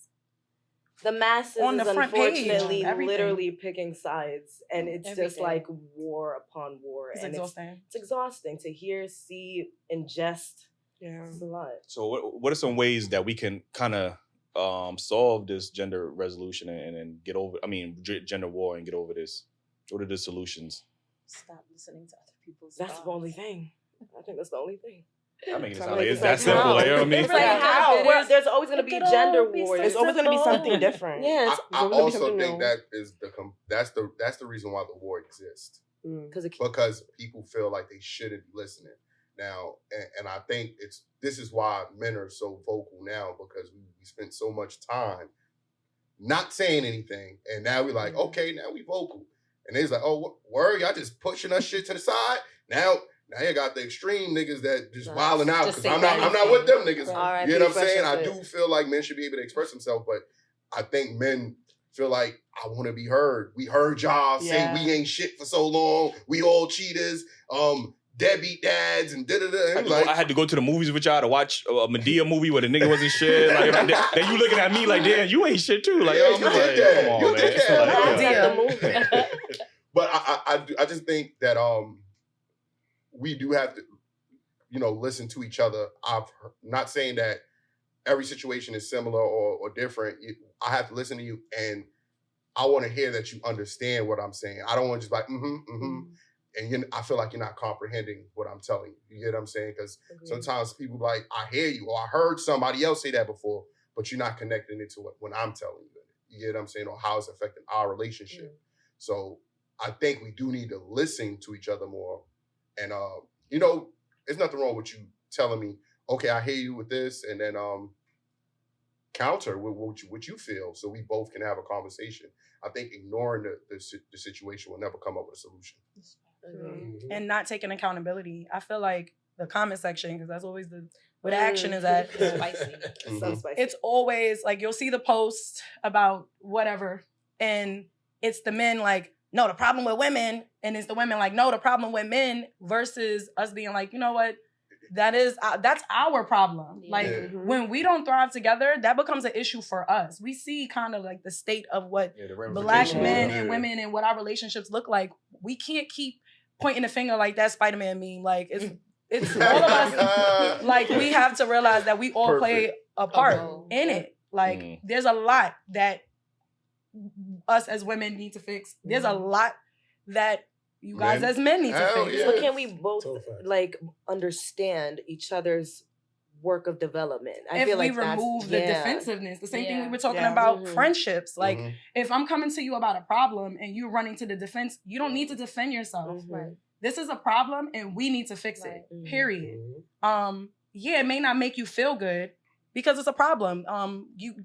the masses on the is front unfortunately page, literally picking sides, and it's just like war upon war. It's exhausting. It's exhausting to hear, see, ingest. Yeah, it's a lot. So what are some ways that we can kind of solve this gender resolution and get over? Gender war and get over this. What are the solutions? Stop listening to other people's. That's the only thing. I think that's the only thing. I mean, it sounds like it's that simple. You know what I mean? It's like how? There's always going to be gender war. There's always going to be something different. Yeah, I also think that is that's the reason why the war exists. Because people feel like they shouldn't be listening now, and I think this is why men are so vocal now, because we spent so much time not saying anything, and now we're like, okay, now we vocal, and it's like, oh, word, y'all just pushing us shit to the side now. Now you got the extreme niggas that just wilding out, because I'm not with them niggas. Right. You know what I'm saying? I do feel like men should be able to express themselves, but I think men feel like, I want to be heard. We heard y'all say we ain't shit for so long. We all cheaters, deadbeat dads, and da-da-da. I had to go to the movies with y'all to watch a Medea movie where the nigga wasn't shit. Like, then you looking at me like, damn, you ain't shit too. Like, you did that. Come on, you did that. Movie. But I just think that we do have to, listen to each other. Not saying that every situation is similar or different. I have to listen to you, and I want to hear that you understand what I'm saying. I don't want to just like, and I feel like you're not comprehending what I'm telling you. You get what I'm saying? Because sometimes people like, I hear you, or I heard somebody else say that before, but you're not connecting it to it when I'm telling you. You get what I'm saying? Or how it's affecting our relationship. So I think we do need to listen to each other more. And, there's nothing wrong with you telling me, okay, I hear you with this, and then counter with what you feel, so we both can have a conversation. I think ignoring the situation will never come up with a solution. And not taking accountability. I feel like the comment section, because that's always where the action is at. Spicy. So spicy. It's always like, you'll see the post about whatever, and it's the men like, no, the problem with women, and it's the women like, no, the problem with men, versus us being like, you know what? that's our problem. Yeah. Like when we don't thrive together, that becomes an issue for us. We see kind of like the state of what Black men and women and what our relationships look like. We can't keep pointing the finger like that Spider-Man meme. Like it's all of us. Like we have to realize that we all play a part in it. Like there's a lot that us as women need to fix. There's a lot that you guys as men need to fix. But can we both like understand each other's work of development? I feel like we remove the defensiveness, the same thing we were talking about friendships. Like if I'm coming to you about a problem and you're running to the defense, you don't need to defend yourself. Right. This is a problem and we need to fix it. Period. It may not make you feel good because it's a problem.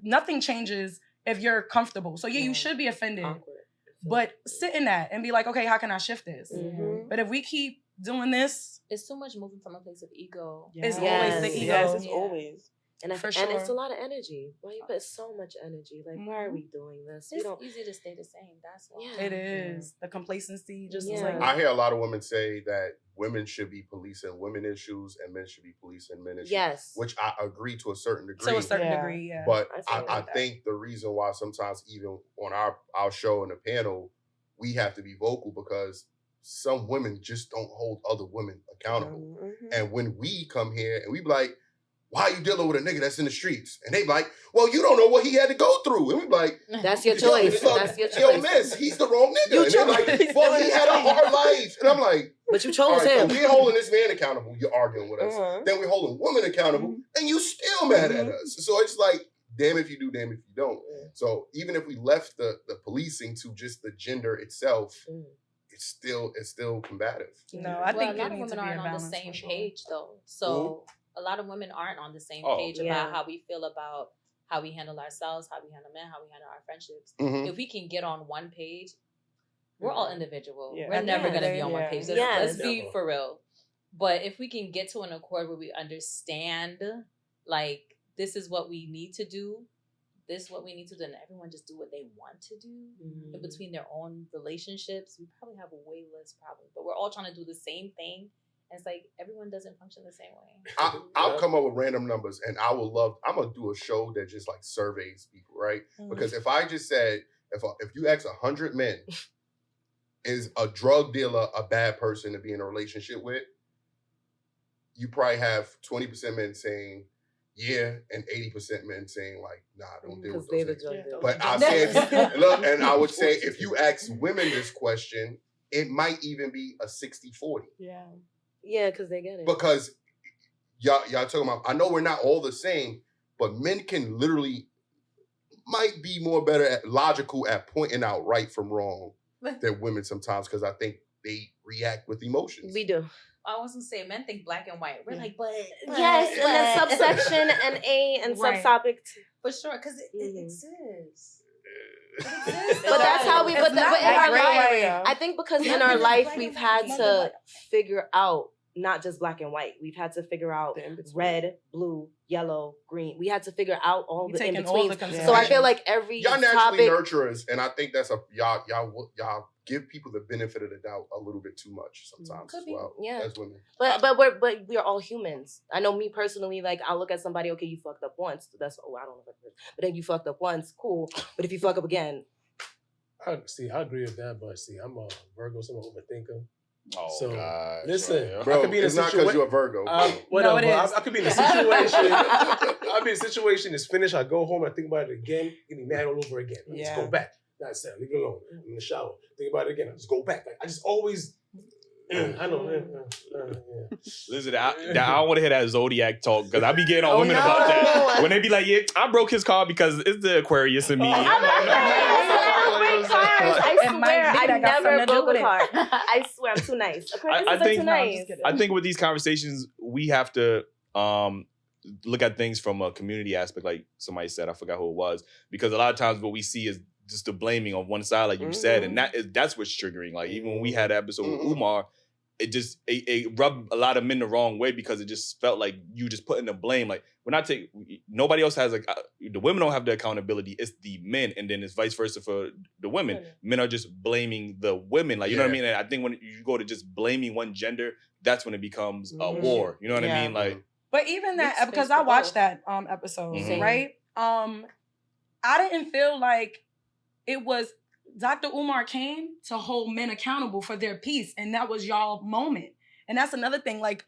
Nothing changes if you're comfortable. So you should be offended. But sit in that and be like, okay, how can I shift this? But if we keep doing this, it's too much moving from a place of ego. It's always the ego. Yes, it's always. And it's a lot of energy. Why you put so much energy? Like, why are we doing this? It's easy to stay the same. That's why. It is. The complacency just is like... I hear a lot of women say that women should be policing women issues and men should be policing men issues. Yes. Which I agree to a certain degree. To a certain degree, yeah. But I think the reason why sometimes even on our show and the panel, we have to be vocal because some women just don't hold other women accountable. And when we come here and we be like, why are you dealing with a nigga that's in the streets? And they be like, well, you don't know what he had to go through. And we be like, that's your choice. That's your choice. Yo, miss, he's the wrong nigga. And they're like, well, he had a hard life. And I'm like, but you chose him. So we're holding this man accountable. You're arguing with us. Then we're holding women accountable. And you still mad at us. So it's like, damn if you do, damn if you don't. So even if we left the policing to just the gender itself, it's still combative. No, I think a lot of women aren't on the same page though. So a lot of women aren't on the same page about how we feel about how we handle ourselves, how we handle men, how we handle our friendships. If we can get on one page, we're all individual. We're never going to be on one page. Let's be for real. But if we can get to an accord where we understand, like, this is what we need to do, this is what we need to do, and everyone just do what they want to do in between their own relationships, we probably have a way less problems. But we're all trying to do the same thing. And it's like everyone doesn't function the same way. I'll come up with random numbers, and I'm gonna do a show that just like surveys people, right? Because if I just said, if you ask 100 men, is a drug dealer a bad person to be in a relationship with? You probably have 20% men saying yeah, and 80% men saying like, nah, don't deal with those things. But I said, look, and I would say if you ask women this question, it might even be a 60-40. Yeah, because they get it. Because y'all talking about, I know we're not all the same, but men can literally, might be more logical at pointing out right from wrong than women sometimes, because I think they react with emotions. We do. I wasn't saying men think black and white. We're like, but yes, and then subsection and A and subtopic for sure, because it exists. But that's how we. But in our life, I think because in our life we've had to figure out not just black and white. We've had to figure out red, blue, yellow, green. We had to figure out all the in between. So I feel like every y'all naturally nurturers, and I think that's y'all give people the benefit of the doubt a little bit too much sometimes as well. Yeah, as women. But we're all humans. I know me personally. Like I'll look at somebody. Okay, you fucked up once. That's I don't know. But then you fucked up once. Cool. But if you fuck up again, I agree with that. But I'm a Virgo, so I'm an overthinker. Oh, so God, listen, bro, it's not because you're a Virgo. Whatever, no, it is. I could be in a situation. I'll be in a situation. It's finished. I go home. I think about it again. Get me mad all over again. I just go back. That's it. Leave it alone. I'm in the shower. Think about it again. I just go back. Like, I just always. I know. Listen, I don't want to hear that Zodiac talk because I be getting on women about that. When they be like, yeah, I broke his car because it's the Aquarius in me. I swear, I never broke a car. I swear, I'm too nice. I think with these conversations, we have to look at things from a community aspect, like somebody said. I forgot who it was, because a lot of times what we see is just the blaming on one side, like you said, and that's what's triggering. Like even when we had an episode with Umar, it rubbed a lot of men the wrong way because it just felt like you just putting the blame. Like nobody else has the women don't have the accountability. It's the men, and then it's vice versa for the women. Men are just blaming the women. Like you know what I mean. And I think when you go to just blaming one gender, that's when it becomes a war. You know what I mean? Like, but even that because I watched that episode, right? I didn't feel like it was Dr. Umar came to hold men accountable for their peace, and that was y'all moment. And that's another thing. Like,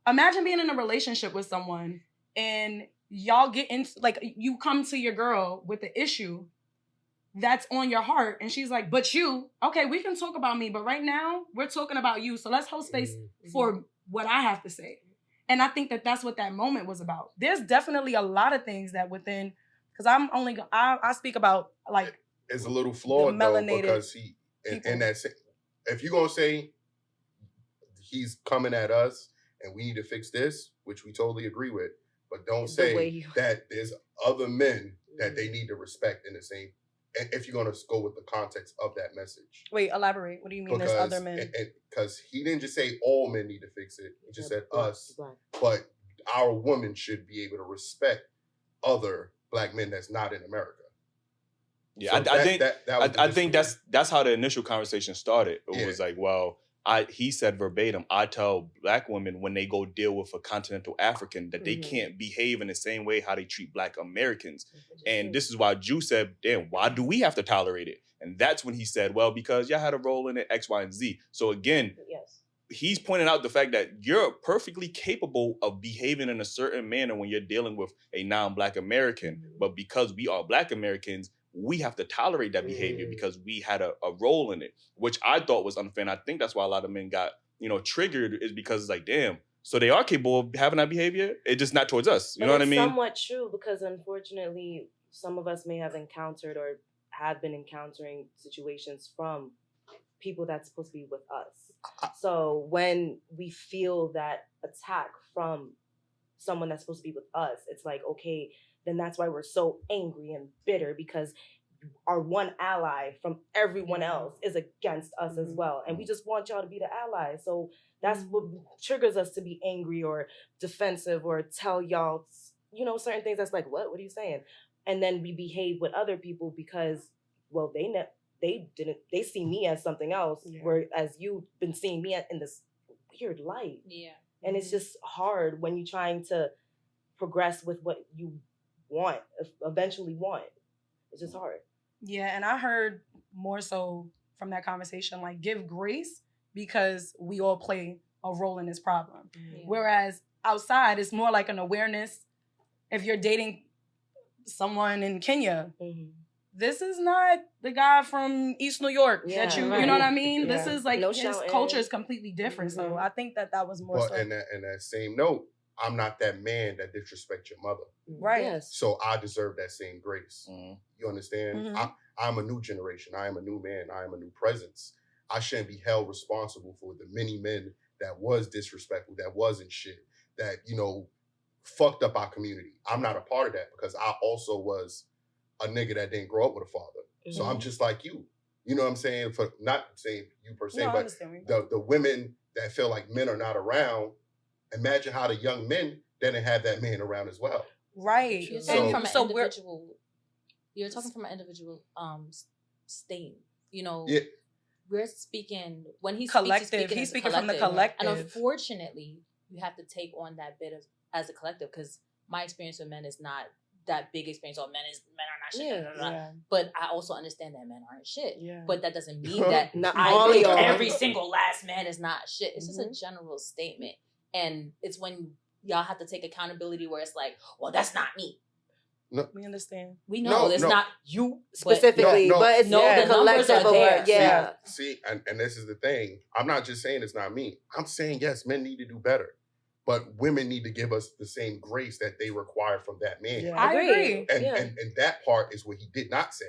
imagine being in a relationship with someone and y'all get into, like, you come to your girl with the issue that's on your heart, and she's like, but you, okay, we can talk about me, but right now we're talking about you. So let's hold space for what I have to say. And I think that that's what that moment was about. There's definitely a lot of things that within, because I speak about like, it's a little flawed though, because he in that if you're gonna say he's coming at us and we need to fix this, which we totally agree with, but don't say that there's other men that they need to respect in the same. If you're gonna go with the context of that message. Wait, elaborate. What do you mean? There's other men? Because he didn't just say all men need to fix it. He just said us, but our women should be able to respect other Black men that's not in America. Yeah, so I think that's how the initial conversation started. It was like, well, he said verbatim, I tell Black women when they go deal with a continental African that they can't behave in the same way how they treat Black Americans. And this is why Jew said, damn, why do we have to tolerate it? And that's when he said, well, because y'all had a role in it, X, Y, and Z. So again, he's pointing out the fact that you're perfectly capable of behaving in a certain manner when you're dealing with a non-Black American. But because we are Black Americans, we have to tolerate that behavior because we had a role in it, which I thought was unfair. And I think that's why a lot of men got, triggered, is because it's like, damn, so they are capable of having that behavior. It's just not towards us. You know what I mean? It's somewhat true because unfortunately, some of us may have encountered or have been encountering situations from people that's supposed to be with us. So when we feel that attack from someone that's supposed to be with us, it's like, okay, then that's why we're so angry and bitter because our one ally from everyone else is against us as well. And we just want y'all to be the ally. So that's what triggers us to be angry or defensive or tell y'all, certain things that's like, what are you saying? And then we behave with other people because, well, they see me as something else, whereas you've been seeing me in this weird light. Yeah. And it's just hard when you're trying to progress with what you eventually want. It's just hard. Yeah, and I heard more so from that conversation, like, give grace because we all play a role in this problem. Whereas outside, it's more like an awareness. If you're dating someone in Kenya, this is not the guy from East New York that you know what I mean? This is like, his culture is completely different. So I think that was more so. And that same note, I'm not that man that disrespects your mother. Right. Yes. So I deserve that same grace. You understand? I'm a new generation. I am a new man. I am a new presence. I shouldn't be held responsible for the many men that was disrespectful, that wasn't shit, that, fucked up our community. I'm not a part of that because I also was a nigga that didn't grow up with a father. So I'm just like you. You know what I'm saying? For not saying you per se, but the women that feel like men are not around, imagine how the young men didn't have that man around as well. Right. You're talking from an individual. You're talking from an individual state. We're speaking when he's collective. He's speaking from the collective. And unfortunately, you have to take on that bit as a collective because my experience with men is not that big experience. Men are not shit. But I also understand that men aren't shit. But that doesn't mean that every single last man is not shit. It's just a general statement. And it's when y'all have to take accountability where it's like, well, that's not me. No. We understand. We know it's not you specifically, but it's the collective of there. See, and this is the thing. I'm not just saying it's not me. I'm saying, yes, men need to do better. But women need to give us the same grace that they require from that man. Yeah, I agree. And that part is what he did not say.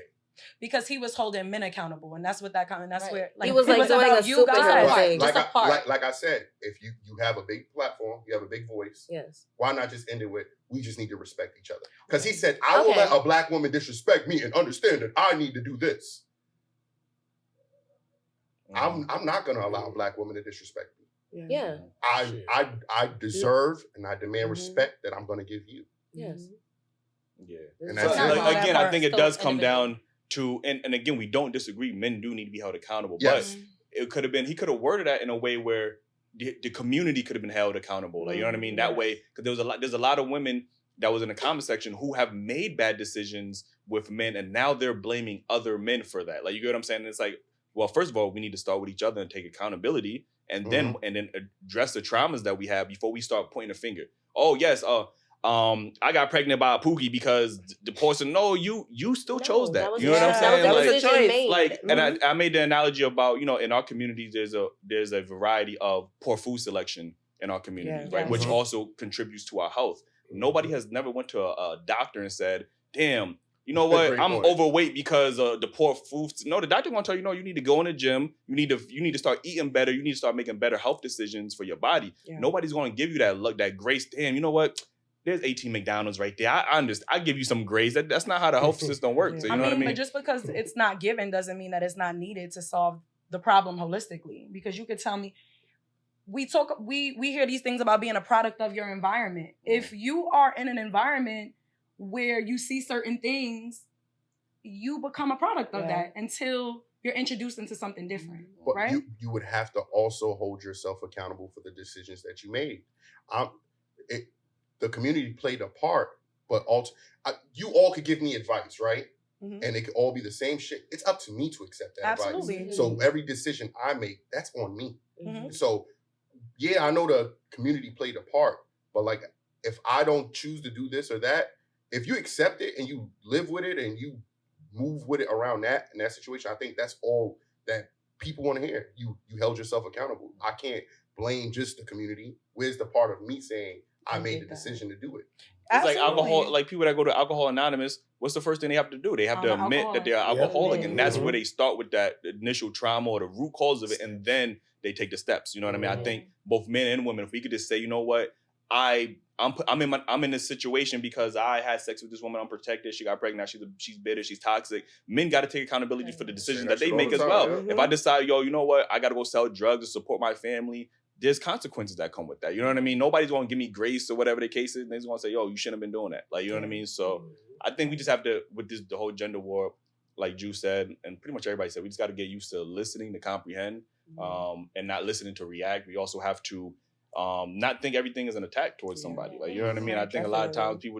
Because he was holding men accountable, and that's what that kind of where he was like doing a super thing. Like I said, if you have a big platform, you have a big voice. Yes. Why not just end it with we just need to respect each other? Because he said, I will let a Black woman disrespect me and understand that I need to do this. I'm not going to allow a Black woman to disrespect me. Yeah. I deserve and I demand respect that I'm going to give you. Yes. Yeah. And So, that's like, again, I think it does come down to, and again, we don't disagree. Men do need to be held accountable. Yes. But it could have been, he could have worded that in a way where the community could have been held accountable. Like, you know what I mean? That way, because there's a lot of women that was in the comment section who have made bad decisions with men, and now they're blaming other men for that. Like, you get what I'm saying? And it's like, well, first of all, we need to start with each other and take accountability, and then address the traumas that we have before we start pointing a finger. Oh yes, I got pregnant by a Pookie because the person. No, you still chose that. You know what I'm saying? That was like, a choice. Like, and I made the analogy about, you know, in our communities, there's a variety of poor food selection in our communities, right? Which also contributes to our health. Nobody has never went to a doctor and said, "Damn, you know what? I'm overweight because of the poor food." No, the doctor gonna tell you, no, you need to go in the gym. You need to start eating better. You need to start making better health decisions for your body. Yeah. Nobody's gonna give you that look, that grace. Damn, you know what? There's 18 McDonald's right there. I understand. I give you some grace. That's not how the health system works. So, you know what I mean? But just because it's not given doesn't mean that it's not needed to solve the problem holistically. Because you could tell me, we hear these things about being a product of your environment. If you are in an environment where you see certain things, you become a product of that until you're introduced into something different, but right? You would have to also hold yourself accountable for the decisions that you made. The community played a part, but you all could give me advice, right? And it could all be the same shit. It's up to me to accept that advice. So every decision I make, that's on me. So yeah, I know the community played a part, but like, if I don't choose to do this or that, if you accept it and you live with it and you move with it around that in that situation, I think that's all that people want to hear. You held yourself accountable. I can't blame just the community. Where's the part of me saying I made the decision to do it? It's like alcohol, like people that go to Alcohol Anonymous, what's the first thing they have to do? They have to admit that they're alcoholic, and that's where they start with that initial trauma or the root cause of it, and then they take the steps. You know what I mean? I think both men and women, if we could just say, you know what, I'm in this situation because I had sex with this woman unprotected. She got pregnant. She's bitter. She's toxic. Men got to take accountability for the decisions that they make as well. If I decide, you know what, I got to go sell drugs to support my family, there's consequences that come with that. You know what I mean? Nobody's going to give me grace or whatever the case is. They're going to say, yo, you shouldn't have been doing that. Like, you know what I mean? So I think we just have to, with the whole gender war, like Drew said, and pretty much everybody said, we just got to get used to listening to comprehend and not listening to react. We also have to not think everything is an attack towards somebody. Like, you know what I mean? I think a lot of times people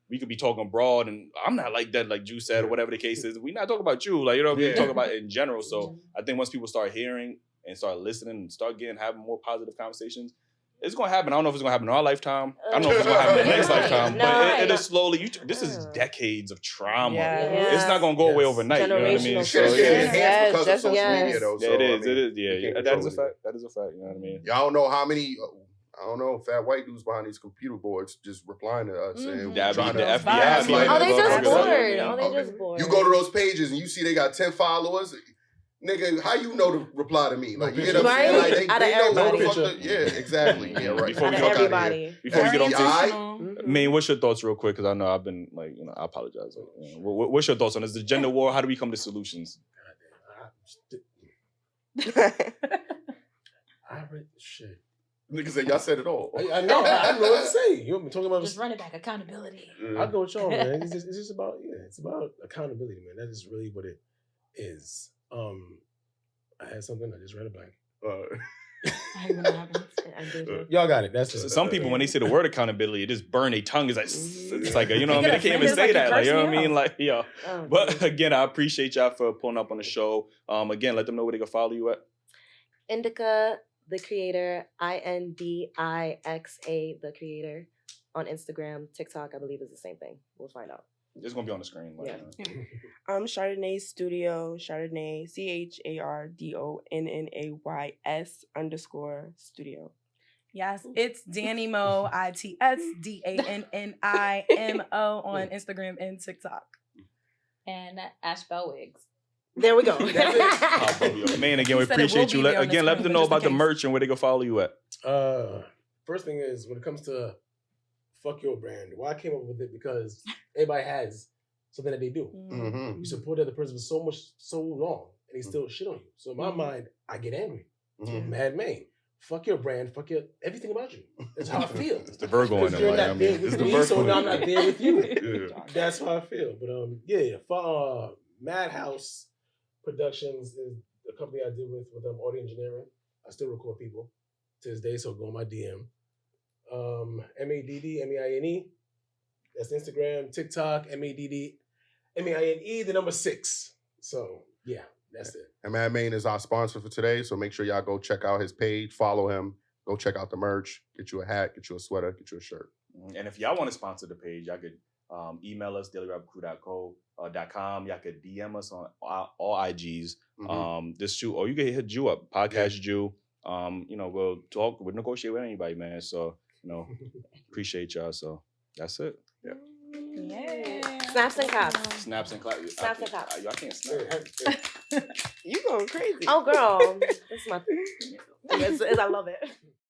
we could be talking broad, and I'm not like that, like Drew said, or whatever the case is. We're not talking about you. Like, you know, we talk about it in general. So I think once people start hearing and start listening and start having more positive conversations, it's going to happen. I don't know if it's going to happen in our lifetime. I don't know if it's going to happen in the next lifetime. But it is slowly. This is decades of trauma. It's not going to go away overnight. You know what I mean? So, enhanced because of social media, though. So, it is. Yeah, that is a fact. That is a fact. You know what I mean? Y'all don't know how many... I don't know, fat white dudes behind these computer boards just replying to us and trying to FBI. They just bored. You go to those pages and you see they got 10 followers. Nigga, how you know to reply to me? Like, you get upset, like they know what the fuck. Yeah, exactly. Yeah, right. Before we get on to man, what's your thoughts real quick? Because I know I've been like, you know, I apologize. Like, you know, what's your thoughts on this? The gender war? How do we come to solutions? I read shit. Niggas say y'all said it all. I know. I know what to say. You want me talking about just run it back, accountability. I go with y'all, man. It's just about it's about accountability, man. That is really what it is. I had something. I just read it back. I hate when that happens. Y'all got it. That's some people when they say the word accountability, it just burn their tongue. It's like you know what I mean. They can't even say that. Like, you know what I mean. Like yo. But again, I appreciate y'all for pulling up on the show. Again, let them know where they can follow you at. Indica the Creator, INDIXA the Creator, on Instagram, TikTok. I believe is the same thing. We'll find out. It's gonna be on the screen. Like, Chardonnay Studio, Chardonnay CHARDONNAYS_studio. Yes, it's Danny Mo, ITSDANNIMO on Instagram and TikTok. And Ash Bell Wigs. There we go. Man, again, we appreciate you. Let them know about the merch and where they can follow you at. First thing is, when it comes to fuck your brand, why I came up with it, because everybody has something that they do. Mm-hmm. You support the other person for so long, and they still shit on you. So in my mind, I get angry. Mm-hmm. Mad Main. fuck your brand, fuck your everything about you. That's how I feel. It's the Virgo in them. You're Like, not there with me, so now I'm not there with you. Yeah. That's how I feel. But for Madhouse Productions is the company I deal with audio engineering. I still record people to this day, so go on my DM. MADD, that's Instagram, TikTok, MADD, MAINE, the number 6. So yeah, that's it. And Mad Main is our sponsor for today, so make sure y'all go check out his page, follow him, go check out the merch, get you a hat, get you a sweater, get you a shirt. And if y'all want to sponsor the page, y'all could email us, dailyrapupcrew.com. Y'all could DM us on all IGs. This Jew, or you can hit Jew up, Podcast Jew. We'll talk, we'll negotiate with anybody, man. So, appreciate y'all. So that's it. Yeah. Snaps and claps. Snaps and claps. Snaps and claps. I can't snap. You going crazy. Oh, girl. This is my thing. I love it.